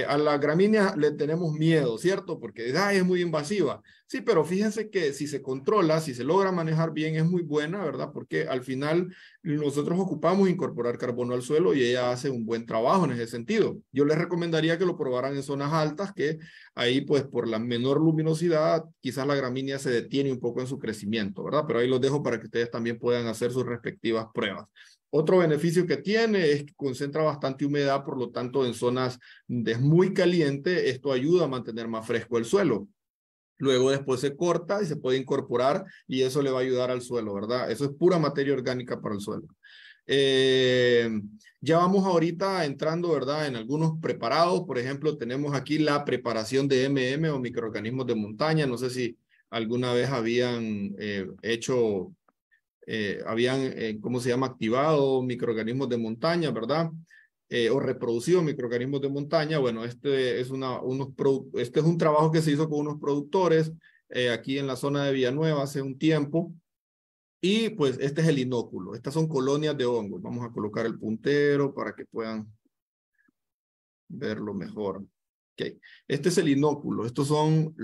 A la gramínea le tenemos miedo, ¿cierto? Porque es muy invasiva. Sí, pero fíjense que si se controla, si se logra manejar bien, es muy buena, ¿verdad? Porque al final nosotros ocupamos incorporar carbono al suelo y ella hace un buen trabajo en ese sentido. Yo les recomendaría que lo probaran en zonas altas, que ahí pues por la menor luminosidad, quizás la gramínea se detiene un poco en su crecimiento, ¿verdad? Pero ahí los dejo para que ustedes también puedan hacer sus respectivas pruebas. Otro beneficio que tiene es que concentra bastante humedad, por lo tanto en zonas donde es muy caliente, esto ayuda a mantener más fresco el suelo. Luego después se corta y se puede incorporar y eso le va a ayudar al suelo, ¿verdad? Eso es pura materia orgánica para el suelo. Ya vamos ahorita entrando, ¿verdad? En algunos preparados. Por ejemplo, tenemos aquí la preparación de o microorganismos de montaña. No sé si alguna vez habían ¿cómo se llama? Activado microorganismos de montaña, ¿verdad? O reproducido microorganismos de montaña. Bueno, este es un trabajo que se hizo con unos productores aquí en la zona de Villanueva hace un tiempo. Y pues este es el inóculo. Estas son colonias de hongos. Vamos a colocar el puntero para que puedan verlo mejor. Okay. Este es el inóculo. Estos son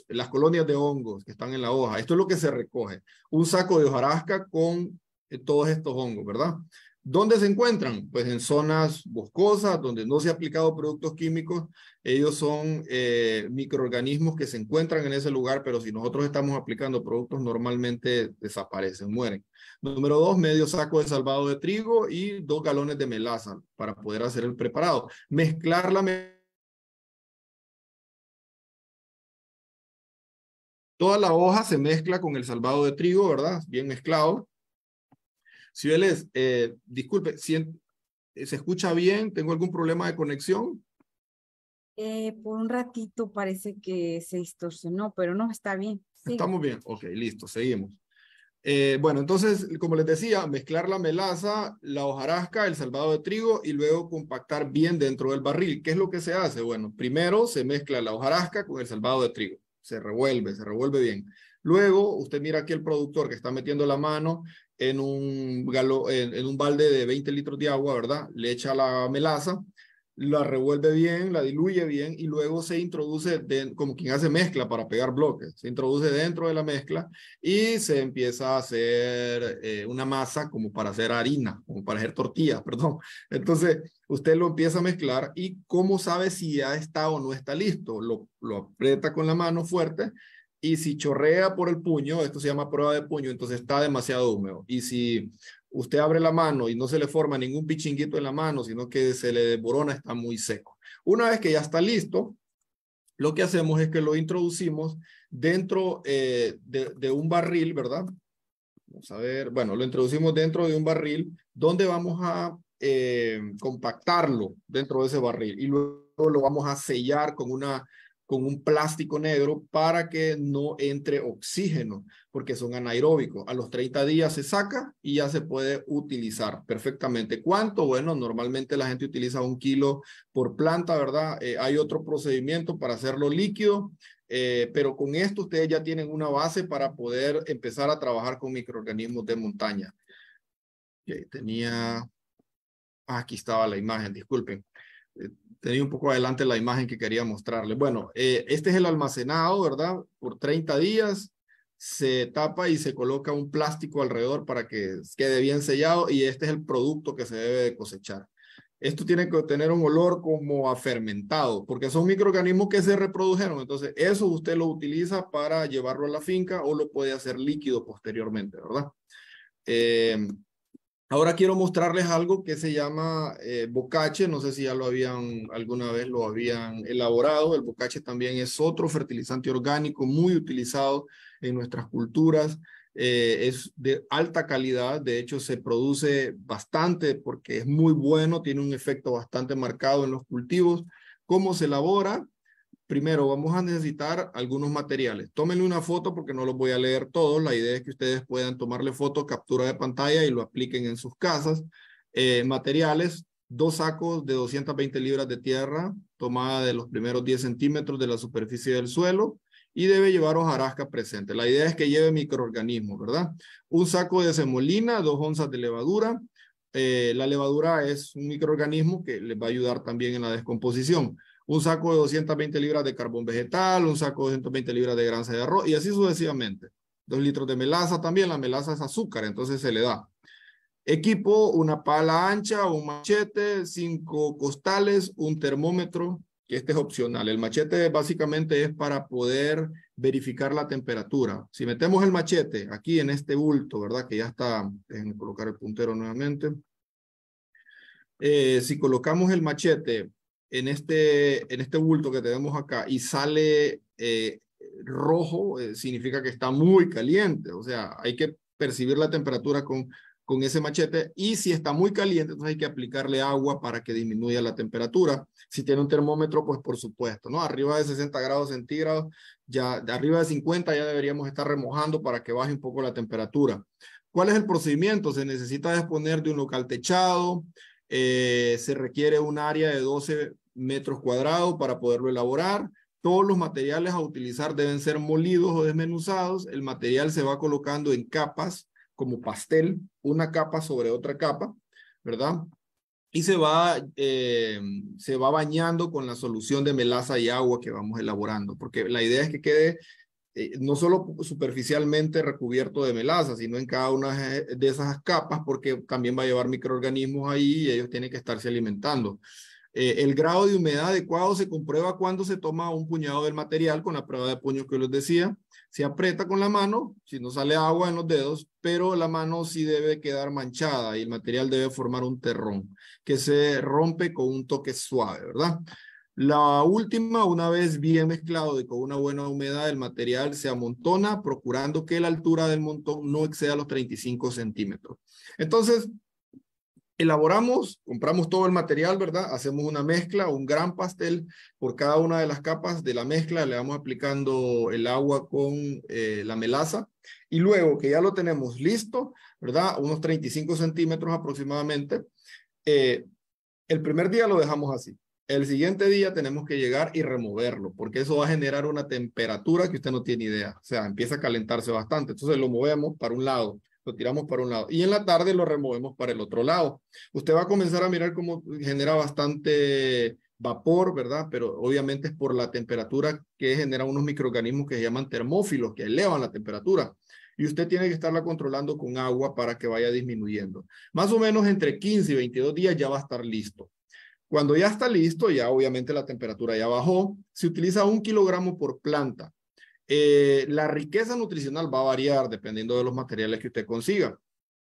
las colonias de hongos que están en la hoja. Esto es lo que se recoge. Un saco de hojarasca con todos estos hongos, ¿verdad? ¿Dónde se encuentran? Pues en zonas boscosas, donde no se han aplicado productos químicos. Ellos son microorganismos que se encuentran en ese lugar, pero si nosotros estamos aplicando productos, normalmente desaparecen, mueren. Número 2, medio saco de salvado de trigo y 2 galones de melaza para poder hacer el preparado. Mezclar la toda la hoja se mezcla con el salvado de trigo, ¿verdad? Bien mezclado. Cibeles, disculpe, ¿se escucha bien? ¿Tengo algún problema de conexión? Por un ratito parece que se distorsionó, pero no, está bien. Sí. Estamos bien. Ok, listo, seguimos. Bueno, entonces, como les decía, mezclar la melaza, la hojarasca, el salvado de trigo y luego compactar bien dentro del barril. ¿Qué es lo que se hace? Bueno, primero se mezcla la hojarasca con el salvado de trigo. Se revuelve bien. Luego, usted mira aquí el productor que está metiendo la mano en un balde de 20 litros de agua, ¿verdad? Le echa la melaza, la revuelve bien, la diluye bien y luego se introduce como quien hace mezcla para pegar bloques. Se introduce dentro de la mezcla y se empieza a hacer una masa como para hacer harina, como para hacer tortillas, perdón. Entonces, usted lo empieza a mezclar y ¿cómo sabe si ya está o no está listo? Lo aprieta con la mano fuerte y si chorrea por el puño, esto se llama prueba de puño, entonces está demasiado húmedo. Y si usted abre la mano y no se le forma ningún pichinguito en la mano, sino que se le desborona, está muy seco. Una vez que ya está listo, lo que hacemos es que lo introducimos dentro de un barril, ¿verdad? Vamos a ver, bueno, lo introducimos dentro de un barril donde vamos a compactarlo dentro de ese barril y luego lo vamos a sellar con un plástico negro para que no entre oxígeno, porque son anaeróbicos. A los 30 días se saca y ya se puede utilizar perfectamente. ¿Cuánto? Bueno, normalmente la gente utiliza 1 kilo por planta, ¿verdad? Hay otro procedimiento para hacerlo líquido. Pero con esto ustedes ya tienen una base para poder empezar a trabajar con microorganismos de montaña. Okay, aquí estaba la imagen, disculpen. Tenía un poco adelante la imagen que quería mostrarles. Bueno, este es el almacenado, ¿verdad? Por 30 días se tapa y se coloca un plástico alrededor para que quede bien sellado y este es el producto que se debe de cosechar. Esto tiene que tener un olor como a fermentado, porque son microorganismos que se reprodujeron. Entonces, eso usted lo utiliza para llevarlo a la finca o lo puede hacer líquido posteriormente, ¿verdad? Ahora quiero mostrarles algo que se llama bocache. No sé si ya alguna vez lo habían elaborado. El bocache también es otro fertilizante orgánico muy utilizado en nuestras culturas. Es de alta calidad, de hecho se produce bastante porque es muy bueno, tiene un efecto bastante marcado en los cultivos. ¿Cómo se elabora? Primero vamos a necesitar algunos materiales. Tómenle una foto porque no los voy a leer todos. La idea es que ustedes puedan tomarle foto, captura de pantalla y lo apliquen en sus casas. Materiales, 2 sacos de 220 libras de tierra tomada de los primeros 10 centímetros de la superficie del suelo y debe llevar hojarasca presente. La idea es que lleve microorganismos, ¿verdad? Un saco de semolina, 2 onzas de levadura. La levadura es un microorganismo que les va a ayudar también en la descomposición. Un saco de 220 libras de carbón vegetal, un saco de 220 libras de grasa de arroz y así sucesivamente. 2 litros de melaza también, la melaza es azúcar, entonces se le da. Equipo, una pala ancha, un machete, 5 costales, un termómetro, que este es opcional. El machete básicamente es para poder verificar la temperatura. Si metemos el machete aquí en este bulto, ¿verdad? Que ya está, déjenme colocar el puntero nuevamente. Si colocamos el machete en este bulto que tenemos acá y sale rojo, significa que está muy caliente. O sea, hay que percibir la temperatura con ese machete y si está muy caliente, entonces hay que aplicarle agua para que disminuya la temperatura. Si tiene un termómetro, pues por supuesto, ¿no? Arriba de 60 grados centígrados, ya de arriba de 50 ya deberíamos estar remojando para que baje un poco la temperatura. ¿Cuál es el procedimiento? Se necesita disponer de un local techado. Se requiere un área de 12 metros cuadrados para poderlo elaborar. Todos los materiales a utilizar deben ser molidos o desmenuzados. El material se va colocando en capas como pastel, una capa sobre otra capa, ¿verdad? Y se va bañando con la solución de melaza y agua que vamos elaborando, porque la idea es que quede no solo superficialmente recubierto de melaza, sino en cada una de esas capas, porque también va a llevar microorganismos ahí y ellos tienen que estarse alimentando. El grado de humedad adecuado se comprueba cuando se toma un puñado del material con la prueba de puño que les decía. Se aprieta con la mano, si no sale agua en los dedos, pero la mano sí debe quedar manchada y el material debe formar un terrón que se rompe con un toque suave, ¿verdad? La última, una vez bien mezclado y con una buena humedad, el material se amontona, procurando que la altura del montón no exceda los 35 centímetros. Entonces, elaboramos, compramos todo el material, ¿verdad? Hacemos una mezcla, un gran pastel por cada una de las capas de la mezcla. Le vamos aplicando el agua con la melaza. Y luego que ya lo tenemos listo, ¿verdad? Unos 35 centímetros aproximadamente. El primer día lo dejamos así. El siguiente día tenemos que llegar y removerlo, porque eso va a generar una temperatura que usted no tiene idea. O sea, empieza a calentarse bastante. Entonces lo movemos para un lado, lo tiramos para un lado. Y en la tarde lo removemos para el otro lado. Usted va a comenzar a mirar cómo genera bastante vapor, ¿verdad? Pero obviamente es por la temperatura que genera unos microorganismos que se llaman termófilos, que elevan la temperatura. Y usted tiene que estarla controlando con agua para que vaya disminuyendo. Más o menos entre 15 y 22 días ya va a estar listo. Cuando ya está listo, ya obviamente la temperatura ya bajó, se utiliza 1 kilogramo por planta. La riqueza nutricional va a variar dependiendo de los materiales que usted consiga.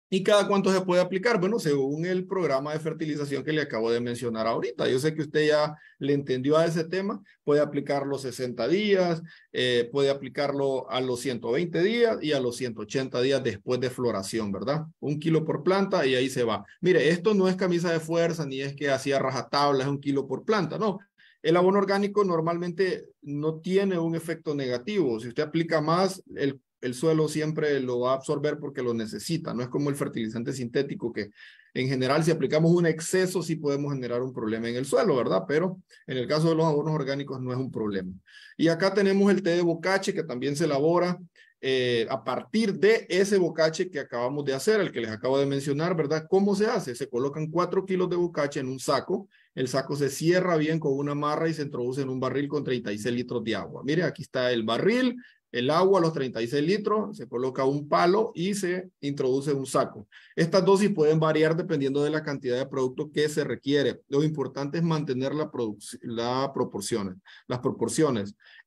¿Y cada cuánto se puede aplicar? Bueno, según el programa de fertilización que le acabo de mencionar ahorita. Yo sé que usted ya le entendió a ese tema. Puede aplicarlo 60 días, puede aplicarlo a los 120 días y a los 180 días después de floración, ¿verdad? 1 kilo por planta y ahí se va. Mire, esto no es camisa de fuerza ni es que hacía rajatabla, es 1 kilo por planta, no. El abono orgánico normalmente no tiene un efecto negativo. Si usted aplica más, el suelo siempre lo va a absorber porque lo necesita. No es como el fertilizante sintético que en general si aplicamos un exceso sí podemos generar un problema en el suelo, ¿verdad? Pero en el caso de los abonos orgánicos no es un problema. Y acá tenemos el té de bocache que también se elabora a partir de ese bocache que acabamos de hacer, el que les acabo de mencionar, ¿verdad? ¿Cómo se hace? Se colocan 4 kilos de bocache en un saco. El saco se cierra bien con una amarra y se introduce en un barril con 36 litros de agua. Mire, aquí está el barril, el agua, los 36 litros, se coloca un palo y se introduce en un saco. Estas dosis pueden variar dependiendo de la cantidad de producto que se requiere. Lo importante es mantener las proporciones.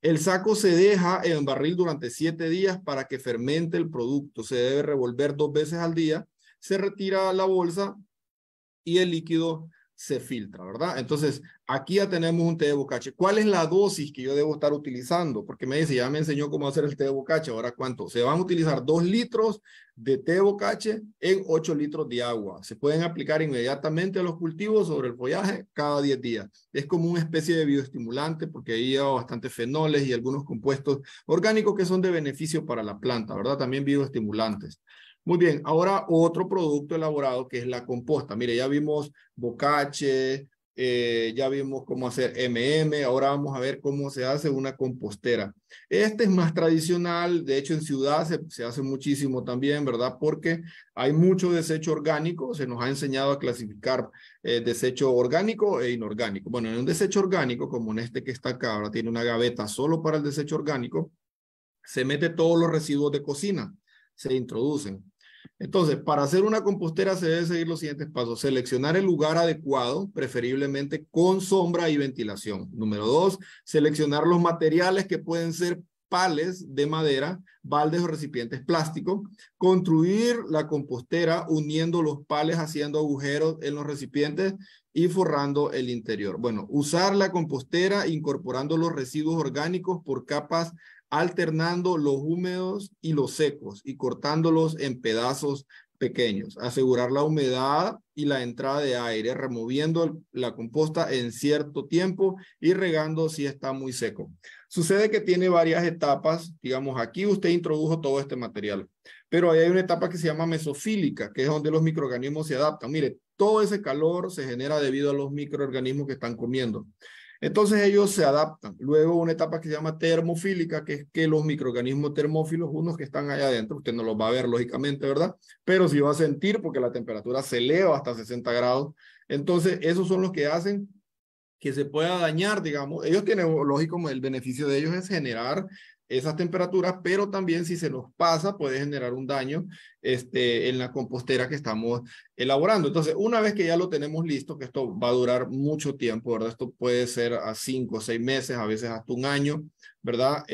El saco se deja en barril durante 7 días para que fermente el producto. Se debe revolver 2 veces al día. Se retira la bolsa y el líquido se filtra, ¿verdad? Entonces, aquí ya tenemos un té de bocache. ¿Cuál es la dosis que yo debo estar utilizando? Porque me dice, ya me enseñó cómo hacer el té de bocache, ahora ¿cuánto? Se van a utilizar 2 litros de té de bocache en 8 litros de agua. Se pueden aplicar inmediatamente a los cultivos sobre el follaje cada 10 días. Es como una especie de bioestimulante porque ahí lleva bastantes fenoles y algunos compuestos orgánicos que son de beneficio para la planta, ¿verdad? También bioestimulantes. Muy bien, ahora otro producto elaborado que es la composta. Mire, ya vimos bocache, ya vimos cómo hacer ahora vamos a ver cómo se hace una compostera. Este es más tradicional, de hecho en ciudad se hace muchísimo también, ¿verdad? Porque hay mucho desecho orgánico, se nos ha enseñado a clasificar desecho orgánico e inorgánico. Bueno, en un desecho orgánico, como en este que está acá, ahora tiene una gaveta solo para el desecho orgánico, se mete todos los residuos de cocina, se introducen. Entonces, para hacer una compostera se debe seguir los siguientes pasos. Seleccionar el lugar adecuado, preferiblemente con sombra y ventilación. Número 2, seleccionar los materiales que pueden ser pales de madera, baldes o recipientes plásticos. Construir la compostera uniendo los pales, haciendo agujeros en los recipientes y forrando el interior. Bueno, usar la compostera incorporando los residuos orgánicos por capas, alternando los húmedos y los secos y cortándolos en pedazos pequeños. Asegurar la humedad y la entrada de aire, removiendo la composta en cierto tiempo y regando si está muy seco. Sucede que tiene varias etapas. Digamos, aquí usted introdujo todo este material, pero ahí hay una etapa que se llama mesofílica, que es donde los microorganismos se adaptan. Mire, todo ese calor se genera debido a los microorganismos que están comiendo. Entonces ellos se adaptan. Luego una etapa que se llama termofílica, que es que los microorganismos termófilos, unos que están allá adentro, usted no los va a ver lógicamente, ¿verdad? Pero sí va a sentir porque la temperatura se eleva hasta 60 grados. Entonces esos son los que hacen que se pueda dañar, digamos. Ellos tienen, lógico, el beneficio de ellos es generar esas temperaturas, pero también si se nos pasa puede generar un daño en la compostera que estamos elaborando. Entonces, una vez que ya lo tenemos listo, que esto va a durar mucho tiempo, ¿verdad? Esto puede ser a 5 o 6 meses, a veces hasta un año, ¿verdad?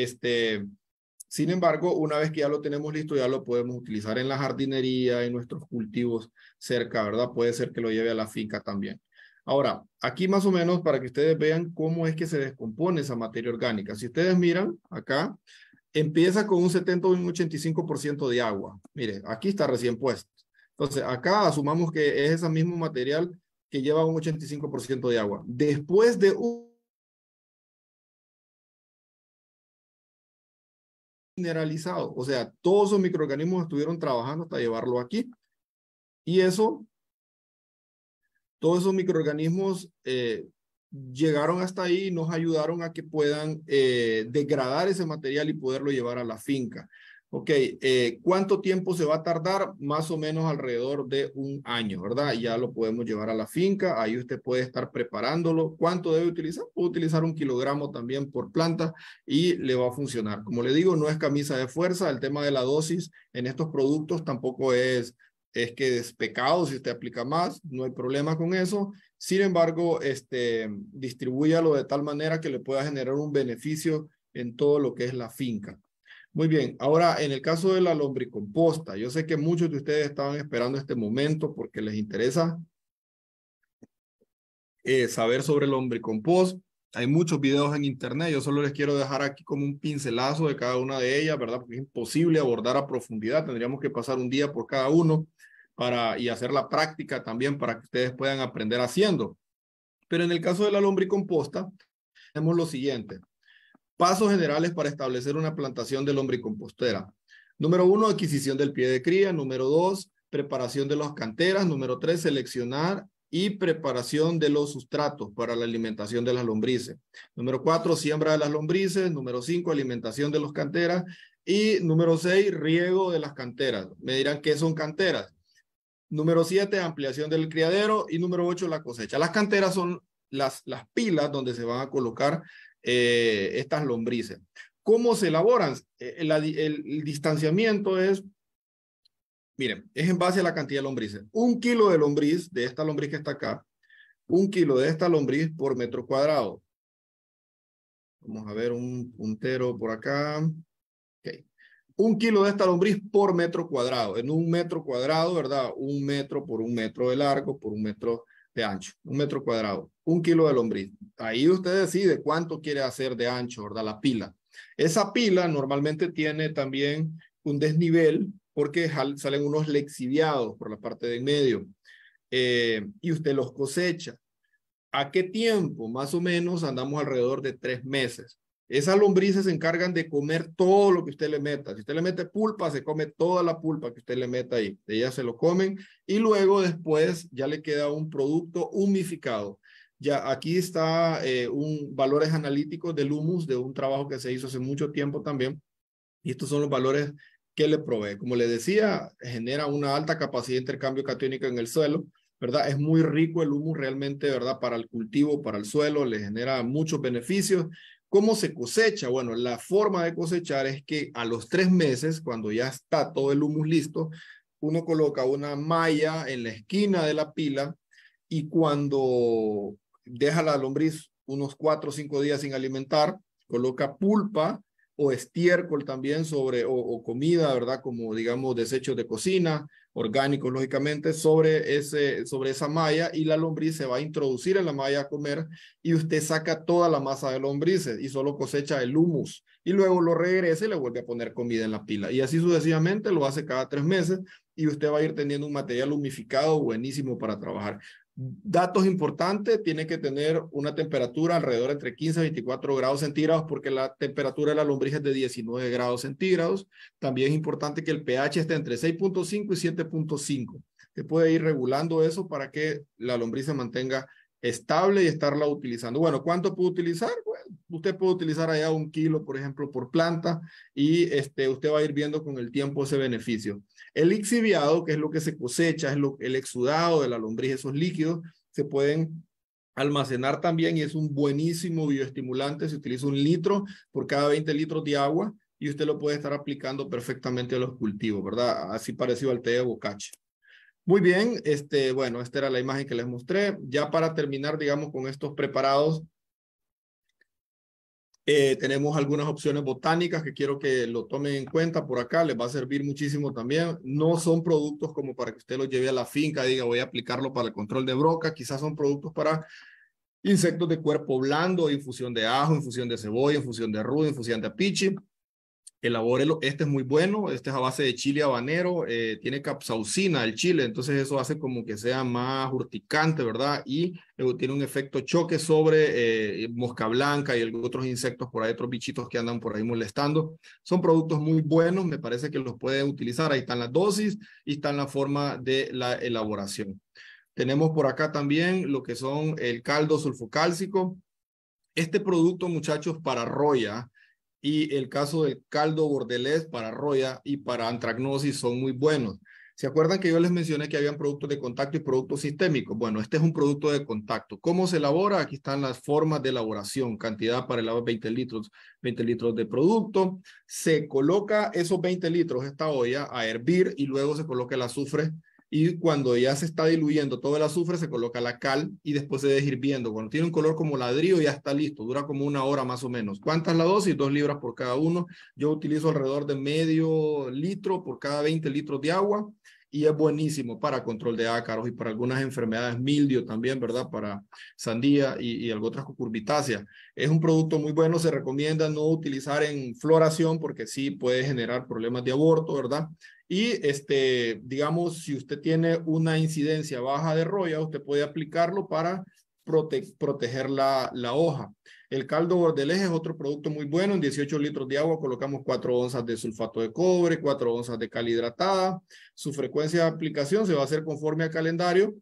Sin embargo, una vez que ya lo tenemos listo, ya lo podemos utilizar en la jardinería, en nuestros cultivos cerca, ¿verdad? Puede ser que lo lleve a la finca también. Ahora, aquí más o menos para que ustedes vean cómo es que se descompone esa materia orgánica. Si ustedes miran acá, empieza con un 70 o un 85% de agua. Mire, aquí está recién puesto. Entonces, acá asumamos que es ese mismo material que lleva un 85% de agua. Después de un mineralizado, o sea, todos esos microorganismos estuvieron trabajando hasta llevarlo aquí. Y eso, todos esos microorganismos llegaron hasta ahí y nos ayudaron a que puedan degradar ese material y poderlo llevar a la finca. Ok, ¿cuánto tiempo se va a tardar? Más o menos alrededor de un año, ¿verdad? Ya lo podemos llevar a la finca, ahí usted puede estar preparándolo. ¿Cuánto debe utilizar? Puede utilizar 1 kilogramo también por planta y le va a funcionar. Como le digo, no es camisa de fuerza, el tema de la dosis en estos productos tampoco es que es pecado si usted aplica más, no hay problema con eso. Sin embargo, distribúyalo de tal manera que le pueda generar un beneficio en todo lo que es la finca. Muy bien, ahora en el caso de la lombricomposta, yo sé que muchos de ustedes estaban esperando este momento porque les interesa saber sobre el lombricompost. Hay muchos videos en internet, yo solo les quiero dejar aquí como un pincelazo de cada una de ellas, ¿verdad? Porque es imposible abordar a profundidad, tendríamos que pasar un día por cada uno y hacer la práctica también para que ustedes puedan aprender haciendo. Pero en el caso de la lombricomposta, tenemos lo siguiente. Pasos generales para establecer una plantación de lombricompostera. Número 1, adquisición del pie de cría. Número 2, preparación de las canteras. Número 3, seleccionar y preparación de los sustratos para la alimentación de las lombrices. Número 4, siembra de las lombrices. Número 5, alimentación de las canteras. Y número 6, riego de las canteras. Me dirán, ¿qué son canteras? Número 7, ampliación del criadero. Y número 8, la cosecha. Las canteras son las pilas donde se van a colocar estas lombrices. ¿Cómo se elaboran? El distanciamiento es, miren, es en base a la cantidad de lombrices. 1 kilo de lombriz, de esta lombriz que está acá, 1 kilo de esta lombriz por metro cuadrado. Vamos a ver un puntero por acá. Okay. 1 kilo de esta lombriz por metro cuadrado. En 1 metro cuadrado, ¿verdad? 1 metro por 1 metro de largo por 1 metro de ancho. 1 metro cuadrado. 1 kilo de lombriz. Ahí usted decide cuánto quiere hacer de ancho, ¿verdad? La pila. Esa pila normalmente tiene también un desnivel porque salen unos lexiviados por la parte de en medio. Y usted los cosecha. ¿A qué tiempo? Más o menos andamos alrededor de 3 meses. Esas lombrices se encargan de comer todo lo que usted le meta. Si usted le mete pulpa, se come toda la pulpa que usted le meta ahí. Ellas se lo comen y luego después ya le queda un producto humificado. Ya aquí está valores analíticos del humus de un trabajo que se hizo hace mucho tiempo también. Y estos son los valores que le provee. Como le decía, genera una alta capacidad de intercambio catiónico en el suelo, ¿verdad? Es muy rico el humus realmente, ¿verdad? Para el cultivo, para el suelo, le genera muchos beneficios. ¿Cómo se cosecha? Bueno, la forma de cosechar es que a los 3 meses, cuando ya está todo el humus listo, uno coloca una malla en la esquina de la pila y cuando deja la lombriz unos 4 o 5 días sin alimentar, coloca pulpa o estiércol también o comida, ¿verdad? Como digamos desechos de cocina, orgánicos lógicamente, sobre esa malla y la lombriz se va a introducir en la malla a comer y usted saca toda la masa de lombrices y solo cosecha el humus y luego lo regresa y le vuelve a poner comida en la pila y así sucesivamente lo hace cada 3 meses y usted va a ir teniendo un material humificado buenísimo para trabajar. Datos importantes, tiene que tener una temperatura alrededor entre 15 y 24 grados centígrados porque la temperatura de la lombriz es de 19 grados centígrados. También es importante que el pH esté entre 6.5 y 7.5. Se puede ir regulando eso para que la lombriz se mantenga estable y estarla utilizando. Bueno, ¿cuánto puede utilizar? Bueno, usted puede utilizar allá 1 kilo, por ejemplo, por planta y usted va a ir viendo con el tiempo ese beneficio. El lixiviado, que es lo que se cosecha, es el exudado de la lombriz, esos líquidos se pueden almacenar también y es un buenísimo bioestimulante. Se utiliza 1 litro por cada 20 litros de agua y usted lo puede estar aplicando perfectamente a los cultivos, ¿verdad? Así parecido al té de bocache. Muy bien, bueno, esta era la imagen que les mostré. Ya para terminar, digamos, con estos preparados, tenemos algunas opciones botánicas que quiero que lo tomen en cuenta por acá, les va a servir muchísimo también. No son productos como para que usted los lleve a la finca, diga voy a aplicarlo para el control de broca, quizás son productos para insectos de cuerpo blando, infusión de ajo, infusión de cebolla, infusión de ruda, infusión de pichi. Elabórelo, este es muy bueno, este es a base de chile habanero, tiene capsaicina el chile, entonces eso hace como que sea más urticante, ¿verdad? Y tiene un efecto choque sobre mosca blanca y otros insectos por ahí, otros bichitos que andan por ahí molestando. Son productos muy buenos, me parece que los pueden utilizar, ahí están las dosis y está en la forma de la elaboración. Tenemos por acá también lo que son el caldo sulfocálcico. Este producto, muchachos, para roya, y el caso del caldo bordelés para roya y para antracnosis son muy buenos. ¿Se acuerdan que yo les mencioné que habían productos de contacto y productos sistémicos? Bueno, este es un producto de contacto. ¿Cómo se elabora? Aquí están las formas de elaboración. Cantidad para elaborar 20 litros de producto. Se coloca esos 20 litros, esta olla, a hervir y luego se coloca el azufre. Y cuando ya se está diluyendo todo el azufre, se coloca la cal y después se deja hirviendo. Cuando tiene un color como ladrillo, ya está listo. Dura como 1 hora más o menos. ¿Cuánta es la dosis? 2 libras por cada uno. Yo utilizo alrededor de medio litro por cada 20 litros de agua. Y es buenísimo para control de ácaros y para algunas enfermedades, mildio también, ¿verdad? Para sandía y otras cucurbitáceas. Es un producto muy bueno, se recomienda no utilizar en floración porque sí puede generar problemas de aborto, ¿verdad? Y digamos, si usted tiene una incidencia baja de roya, usted puede aplicarlo para proteger la hoja. El caldo bordelés es otro producto muy bueno. En 18 litros de agua colocamos 4 onzas de sulfato de cobre, 4 onzas de cal hidratada. Su frecuencia de aplicación se va a hacer conforme al calendario.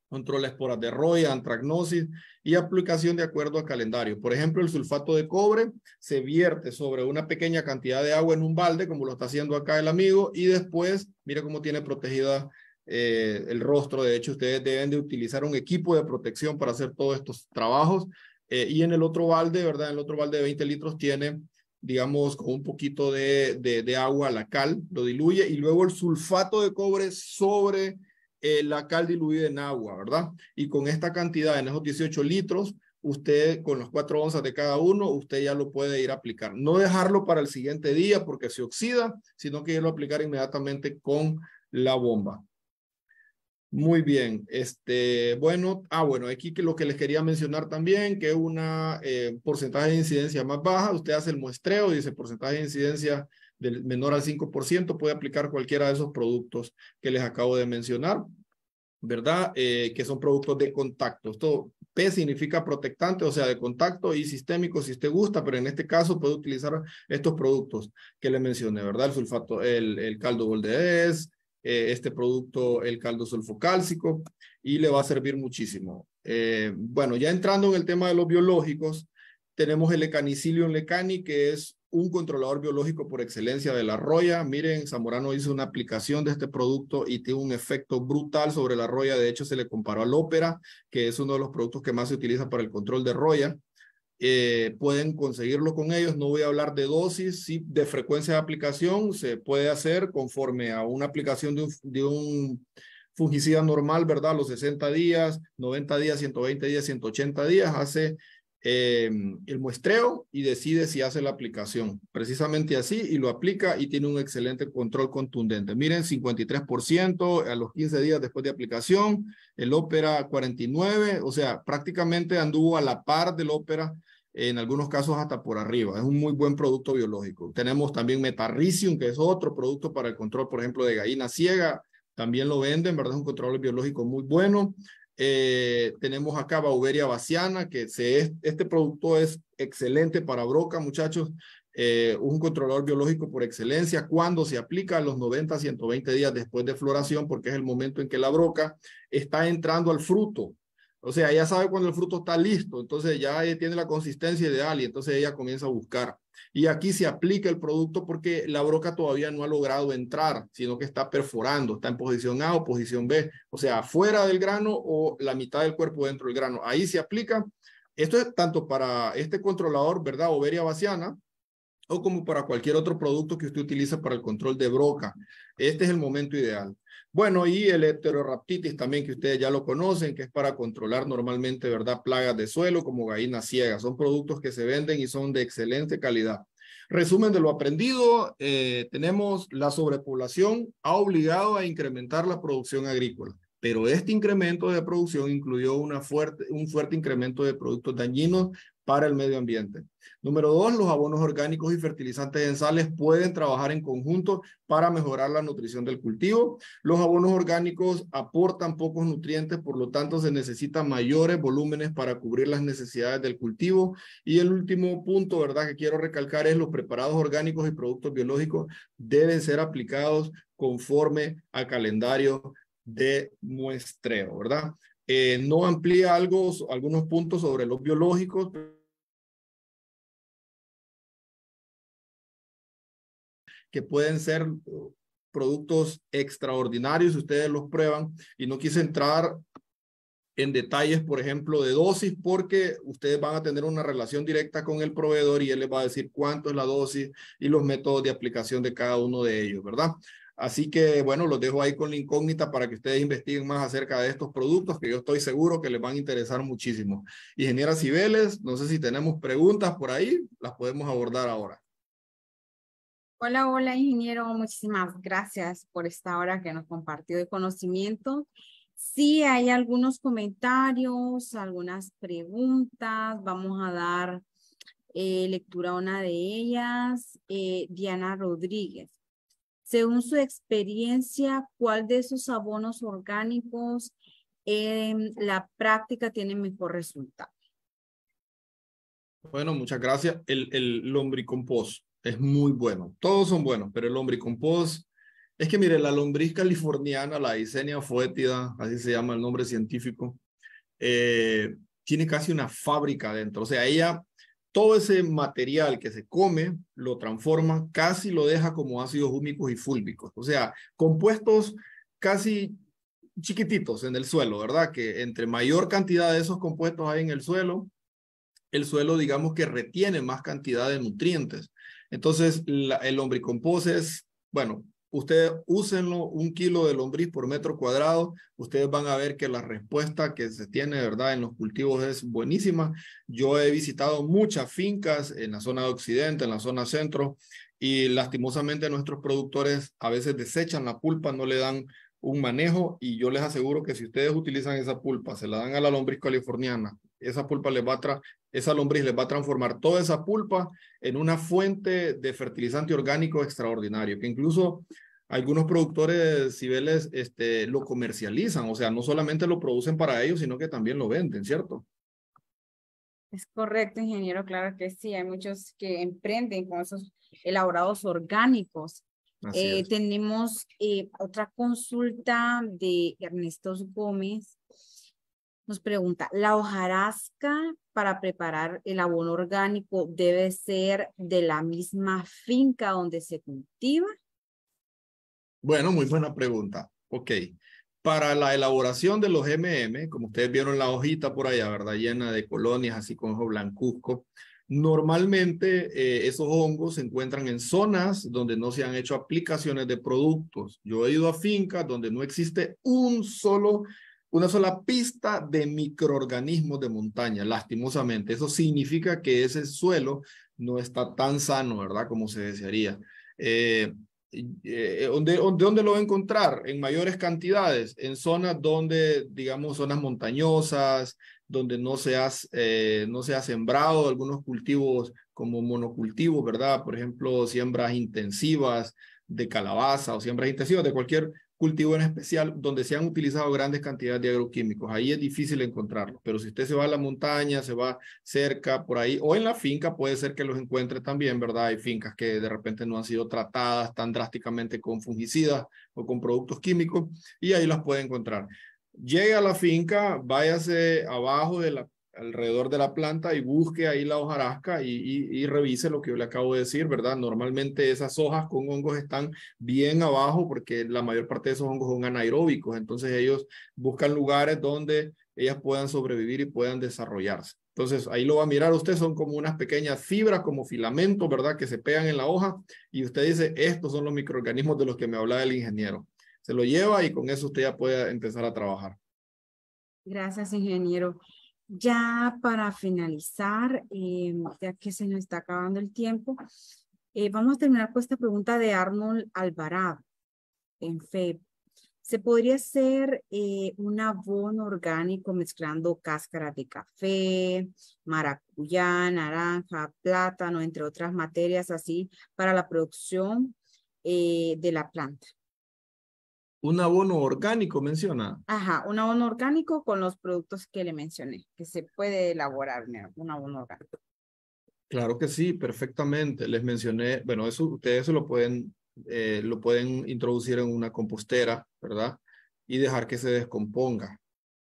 Controla esporas de roya, antracnosis y aplicación de acuerdo al calendario. Por ejemplo, el sulfato de cobre se vierte sobre una pequeña cantidad de agua en un balde, como lo está haciendo acá el amigo, y después, mire cómo tiene protegida el rostro. De hecho, ustedes deben de utilizar un equipo de protección para hacer todos estos trabajos. Y en el otro balde, ¿verdad? En el otro balde de 20 litros tiene, digamos, con un poquito de agua, la cal, lo diluye, y luego el sulfato de cobre sobre la cal diluida en agua, ¿verdad? Y con esta cantidad, en esos 18 litros, usted con los 4 onzas de cada uno, usted ya lo puede ir a aplicar. No dejarlo para el siguiente día porque se oxida, sino que irlo a aplicar inmediatamente con la bomba. Muy bien, bueno, aquí que lo que les quería mencionar también, que una porcentaje de incidencia más baja, usted hace el muestreo, dice porcentaje de incidencia del menor al 5%, puede aplicar cualquiera de esos productos que les acabo de mencionar, ¿verdad? Que son productos de contacto. Esto P significa protectante, o sea, de contacto, y sistémico si usted gusta, pero en este caso puede utilizar estos productos que le mencioné, ¿verdad? El sulfato, el caldo Boldeés, este producto, el caldo sulfocálcico, y le va a servir muchísimo. Bueno, ya entrando en el tema de los biológicos, tenemos el Lecanicilium lecani, que es un controlador biológico por excelencia de la roya. Miren, Zamorano hizo una aplicación de este producto y tiene un efecto brutal sobre la roya. De hecho, se le comparó al ópera, que es uno de los productos que más se utiliza para el control de roya. Pueden conseguirlo con ellos. No voy a hablar de dosis, sí, de frecuencia de aplicación. Se puede hacer conforme a una aplicación de un fungicida normal, ¿verdad? Los 60 días, 90 días, 120 días, 180 días, hace el muestreo y decide si hace la aplicación. Precisamente así, y lo aplica y tiene un excelente control contundente. Miren, 53% a los 15 días después de aplicación, el ópera 49%, o sea, prácticamente anduvo a la par del ópera, en algunos casos hasta por arriba. Es un muy buen producto biológico. Tenemos también Metarricium, que es otro producto para el control, por ejemplo, de gallina ciega. También lo venden, ¿verdad? Es un control biológico muy bueno. Tenemos acá Beauveria bassiana, que este producto es excelente para broca, muchachos. Un controlador biológico por excelencia cuando se aplica a los 90 a 120 días después de floración, porque es el momento en que la broca está entrando al fruto. O sea, ella sabe cuando el fruto está listo, entonces ya tiene la consistencia ideal y entonces ella comienza a buscar. Y aquí se aplica el producto porque la broca todavía no ha logrado entrar, sino que está perforando, está en posición A o posición B, o sea, fuera del grano o la mitad del cuerpo dentro del grano. Ahí se aplica. Esto es tanto para este controlador, ¿verdad? Beauveria bassiana, o como para cualquier otro producto que usted utilice para el control de broca. Este es el momento ideal. Bueno, y el Heterorhabditis también, que ustedes ya lo conocen, que es para controlar normalmente, ¿verdad?, plagas de suelo como gallinas ciegas. Son productos que se venden y son de excelente calidad. Resumen de lo aprendido, tenemos la sobrepoblación ha obligado a incrementar la producción agrícola, pero este incremento de producción incluyó un fuerte incremento de productos dañinos para el medio ambiente. Número 2, los abonos orgánicos y fertilizantes en sales pueden trabajar en conjunto para mejorar la nutrición del cultivo. Los abonos orgánicos aportan pocos nutrientes, por lo tanto se necesitan mayores volúmenes para cubrir las necesidades del cultivo. Y el último punto, ¿verdad?, que quiero recalcar es los preparados orgánicos y productos biológicos deben ser aplicados conforme al calendario de muestreo, ¿verdad? No amplía algunos puntos sobre los biológicos, que pueden ser productos extraordinarios si ustedes los prueban, y no quise entrar en detalles, por ejemplo, de dosis, porque ustedes van a tener una relación directa con el proveedor y él les va a decir cuánto es la dosis y los métodos de aplicación de cada uno de ellos, ¿verdad? Así que, bueno, los dejo ahí con la incógnita para que ustedes investiguen más acerca de estos productos, que yo estoy seguro que les van a interesar muchísimo. Ingeniera Cibeles, no sé si tenemos preguntas por ahí, las podemos abordar ahora. Hola, hola, ingeniero. Muchísimas gracias por esta hora que nos compartió de conocimiento. Sí, hay algunos comentarios, algunas preguntas. Vamos a dar lectura a una de ellas. Diana Rodríguez. Según su experiencia, ¿cuál de esos abonos orgánicos en la práctica tiene mejor resultado? Bueno, muchas gracias. El lombricompost es muy bueno. Todos son buenos, pero el lombricompost es que, mire, la lombriz californiana, la Eisenia foetida, así se llama el nombre científico, tiene casi una fábrica dentro. O sea, ella, todo ese material que se come, lo transforma, casi lo deja como ácidos húmicos y fúlbicos. O sea, compuestos casi chiquititos en el suelo, ¿verdad? Que entre mayor cantidad de esos compuestos hay en el suelo, digamos que retiene más cantidad de nutrientes. Entonces, el lombricompost es, bueno, ustedes úsenlo, 1 kilo de lombriz por metro cuadrado, ustedes van a ver que la respuesta que se tiene, ¿verdad?, en los cultivos es buenísima. Yo he visitado muchas fincas en la zona de Occidente, en la zona centro, y lastimosamente nuestros productores a veces desechan la pulpa, no le dan un manejo, y yo les aseguro que si ustedes utilizan esa pulpa, se la dan a la lombriz californiana, esa pulpa les va a esa lombriz les va a transformar toda esa pulpa en una fuente de fertilizante orgánico extraordinario, que incluso algunos productores cibeles lo comercializan, o sea, no solamente lo producen para ellos, sino que también lo venden, ¿cierto? Es correcto, ingeniero, claro que sí. Hay muchos que emprenden con esos elaborados orgánicos. Así es. Tenemos otra consulta de Ernesto Gómez. Nos pregunta, ¿la hojarasca para preparar el abono orgánico debe ser de la misma finca donde se cultiva? Bueno, muy buena pregunta. Ok. Para la elaboración de los como ustedes vieron la hojita por allá, ¿verdad?, llena de colonias, así con ojo blancuzco. Normalmente esos hongos se encuentran en zonas donde no se han hecho aplicaciones de productos. Yo he ido a fincas donde no existe una sola pista de microorganismos de montaña, lastimosamente. Eso significa que ese suelo no está tan sano, ¿verdad?, como se desearía. ¿Dónde lo va a encontrar? En mayores cantidades, en zonas donde, digamos, zonas montañosas, donde no se ha sembrado algunos cultivos como monocultivos, ¿verdad? Por ejemplo, siembras intensivas de calabaza o siembras intensivas de cualquier cultivo en especial, donde se han utilizado grandes cantidades de agroquímicos. Ahí es difícil encontrarlo, pero si usted se va a la montaña, se va cerca, por ahí, o en la finca, puede ser que los encuentre también, ¿verdad? Hay fincas que de repente no han sido tratadas tan drásticamente con fungicidas o con productos químicos, y ahí las puede encontrar. Llegue a la finca, váyase abajo alrededor de la planta y busque ahí la hojarasca y revise lo que yo le acabo de decir, ¿verdad? Normalmente esas hojas con hongos están bien abajo porque la mayor parte de esos hongos son anaeróbicos, entonces ellos buscan lugares donde ellas puedan sobrevivir y puedan desarrollarse. Entonces, ahí lo va a mirar usted, son como unas pequeñas fibras, como filamentos, ¿verdad? Que se pegan en la hoja y usted dice, estos son los microorganismos de los que me hablaba el ingeniero. Se lo lleva y con eso usted ya puede empezar a trabajar. Gracias, ingeniero. Ya para finalizar, ya que se nos está acabando el tiempo, vamos a terminar con esta pregunta de Arnold Alvarado en FEB. ¿Se podría hacer un abono orgánico mezclando cáscaras de café, maracuyá, naranja, plátano, entre otras materias así para la producción de la planta? Un abono orgánico menciona. Ajá, un abono orgánico con los productos que le mencioné, que se puede elaborar un abono orgánico. Claro que sí, perfectamente. Les mencioné, bueno, eso ustedes lo pueden introducir en una compostera, ¿verdad? Y dejar que se descomponga.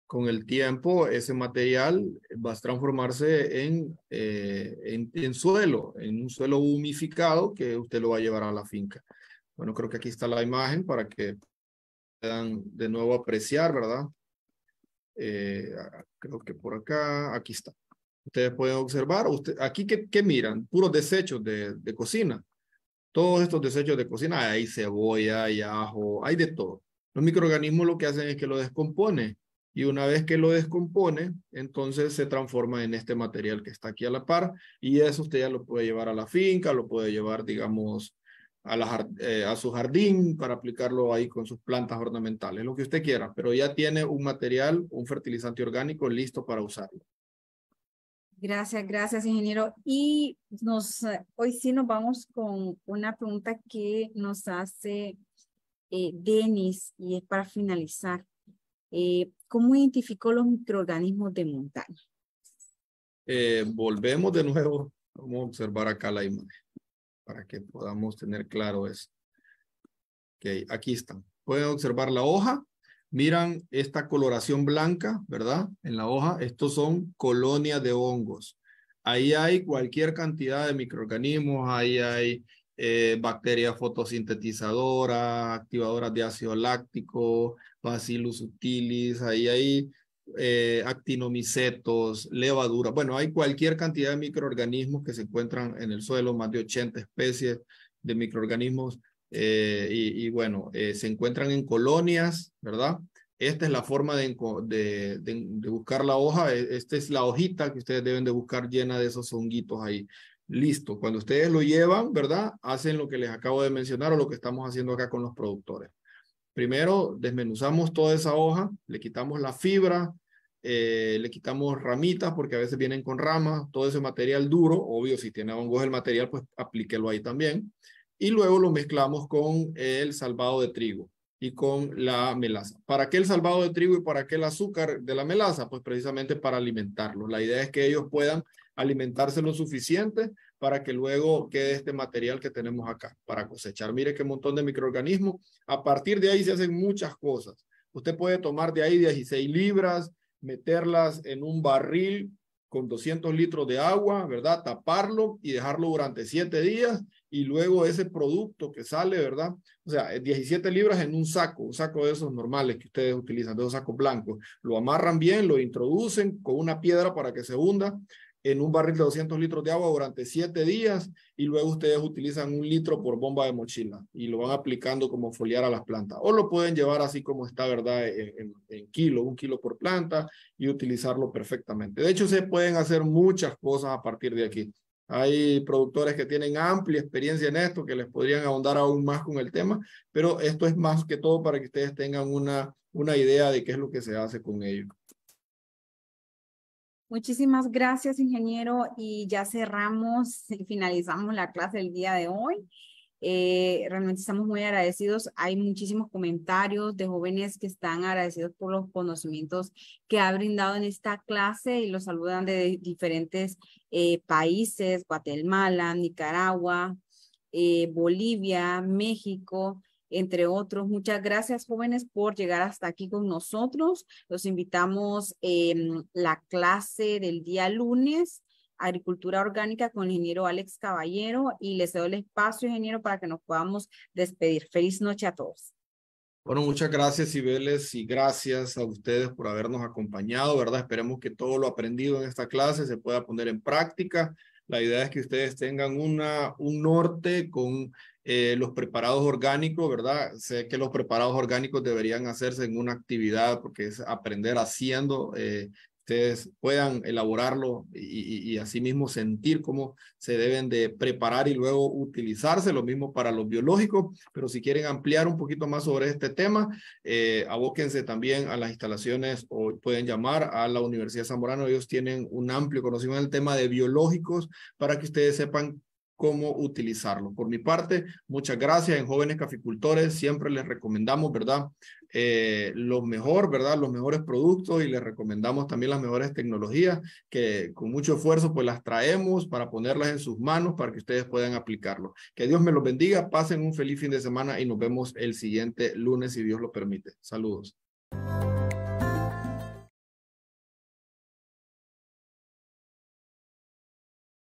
Con el tiempo, ese material va a transformarse en suelo, en un suelo humificado que usted lo va a llevar a la finca. Bueno, creo que aquí está la imagen para que puedan de nuevo apreciar, ¿verdad? Creo que por acá, aquí está. Ustedes pueden observar, aquí ¿qué miran? Puros desechos de cocina. Todos estos desechos de cocina, hay cebolla, hay ajo, hay de todo. Los microorganismos lo que hacen es que lo descompone. Y una vez que lo descompone, entonces se transforma en este material que está aquí a la par. Y eso usted ya lo puede llevar a la finca, lo puede llevar, digamos, a su jardín para aplicarlo ahí con sus plantas ornamentales, lo que usted quiera. Pero ya tiene un material, un fertilizante orgánico listo para usarlo. Gracias, gracias, ingeniero. Y hoy sí nos vamos con una pregunta que nos hace Denis, y es para finalizar. ¿Cómo identificó los microorganismos de montaña? Volvemos de nuevo. Vamos a observar acá la imagen para que podamos tener claro eso. Ok, aquí están. Pueden observar la hoja. Miran esta coloración blanca, ¿verdad? En la hoja, estos son colonias de hongos. Ahí hay cualquier cantidad de microorganismos, ahí hay bacterias fotosintetizadoras, activadoras de ácido láctico, Bacillus subtilis, ahí hay actinomicetos, levadura. Bueno, hay cualquier cantidad de microorganismos que se encuentran en el suelo, más de 80 especies de microorganismos y bueno, se encuentran en colonias, ¿verdad? Esta es la forma de buscar la hoja. Esta es la hojita que ustedes deben de buscar llena de esos honguitos ahí. Listo. Cuando ustedes lo llevan, ¿verdad? Hacen lo que les acabo de mencionar o lo que estamos haciendo acá con los productores. Primero, desmenuzamos toda esa hoja, le quitamos la fibra, le quitamos ramitas porque a veces vienen con ramas, todo ese material duro, obvio, si tiene hongos el material, pues aplíquelo ahí también. Y luego lo mezclamos con el salvado de trigo y con la melaza. ¿Para qué el salvado de trigo y para qué el azúcar de la melaza? Pues precisamente para alimentarlos. La idea es que ellos puedan alimentarse lo suficiente para que luego quede este material que tenemos acá para cosechar. Mire qué montón de microorganismos. A partir de ahí se hacen muchas cosas. Usted puede tomar de ahí 16 libras, meterlas en un barril con 200 litros de agua, ¿verdad? Taparlo y dejarlo durante 7 días y luego ese producto que sale, ¿verdad? O sea, 17 libras en un saco de esos normales que ustedes utilizan, de esos sacos blancos. Lo amarran bien, lo introducen con una piedra para que se hunda en un barril de 200 litros de agua durante 7 días y luego ustedes utilizan 1 litro por bomba de mochila y lo van aplicando como foliar a las plantas. O lo pueden llevar así como está, ¿verdad? En kilo, 1 kilo por planta y utilizarlo perfectamente. De hecho, se pueden hacer muchas cosas a partir de aquí. Hay productores que tienen amplia experiencia en esto, que les podrían ahondar aún más con el tema, pero esto es más que todo para que ustedes tengan una idea de qué es lo que se hace con ello. Muchísimas gracias, ingeniero, y ya cerramos y finalizamos la clase del día de hoy. Realmente estamos muy agradecidos. Hay muchísimos comentarios de jóvenes que están agradecidos por los conocimientos que ha brindado en esta clase y los saludan de diferentes países: Guatemala, Nicaragua, Bolivia, México, entre otros. Muchas gracias, jóvenes, por llegar hasta aquí con nosotros. Los invitamos la clase del día lunes, Agricultura Orgánica, con el ingeniero Alex Caballero, y les doy el espacio, ingeniero, para que nos podamos despedir. Feliz noche a todos. Bueno, muchas gracias, Cibeles, y gracias a ustedes por habernos acompañado, ¿verdad? Esperemos que todo lo aprendido en esta clase se pueda poner en práctica. La idea es que ustedes tengan un norte con los preparados orgánicos, ¿verdad? Sé que los preparados orgánicos deberían hacerse en una actividad porque es aprender haciendo. Ustedes puedan elaborarlo y asimismo sentir cómo se deben de preparar y luego utilizarse, lo mismo para los biológicos, pero si quieren ampliar un poquito más sobre este tema, abóquense también a las instalaciones o pueden llamar a la Universidad Zamorano. Ellos tienen un amplio conocimiento del tema de biológicos para que ustedes sepan cómo utilizarlo. Por mi parte, muchas gracias. En Jóvenes Caficultores siempre les recomendamos, ¿verdad? Lo mejor, ¿verdad? Los mejores productos y les recomendamos también las mejores tecnologías que con mucho esfuerzo pues las traemos para ponerlas en sus manos para que ustedes puedan aplicarlo. Que Dios me los bendiga, pasen un feliz fin de semana y nos vemos el siguiente lunes si Dios lo permite. Saludos.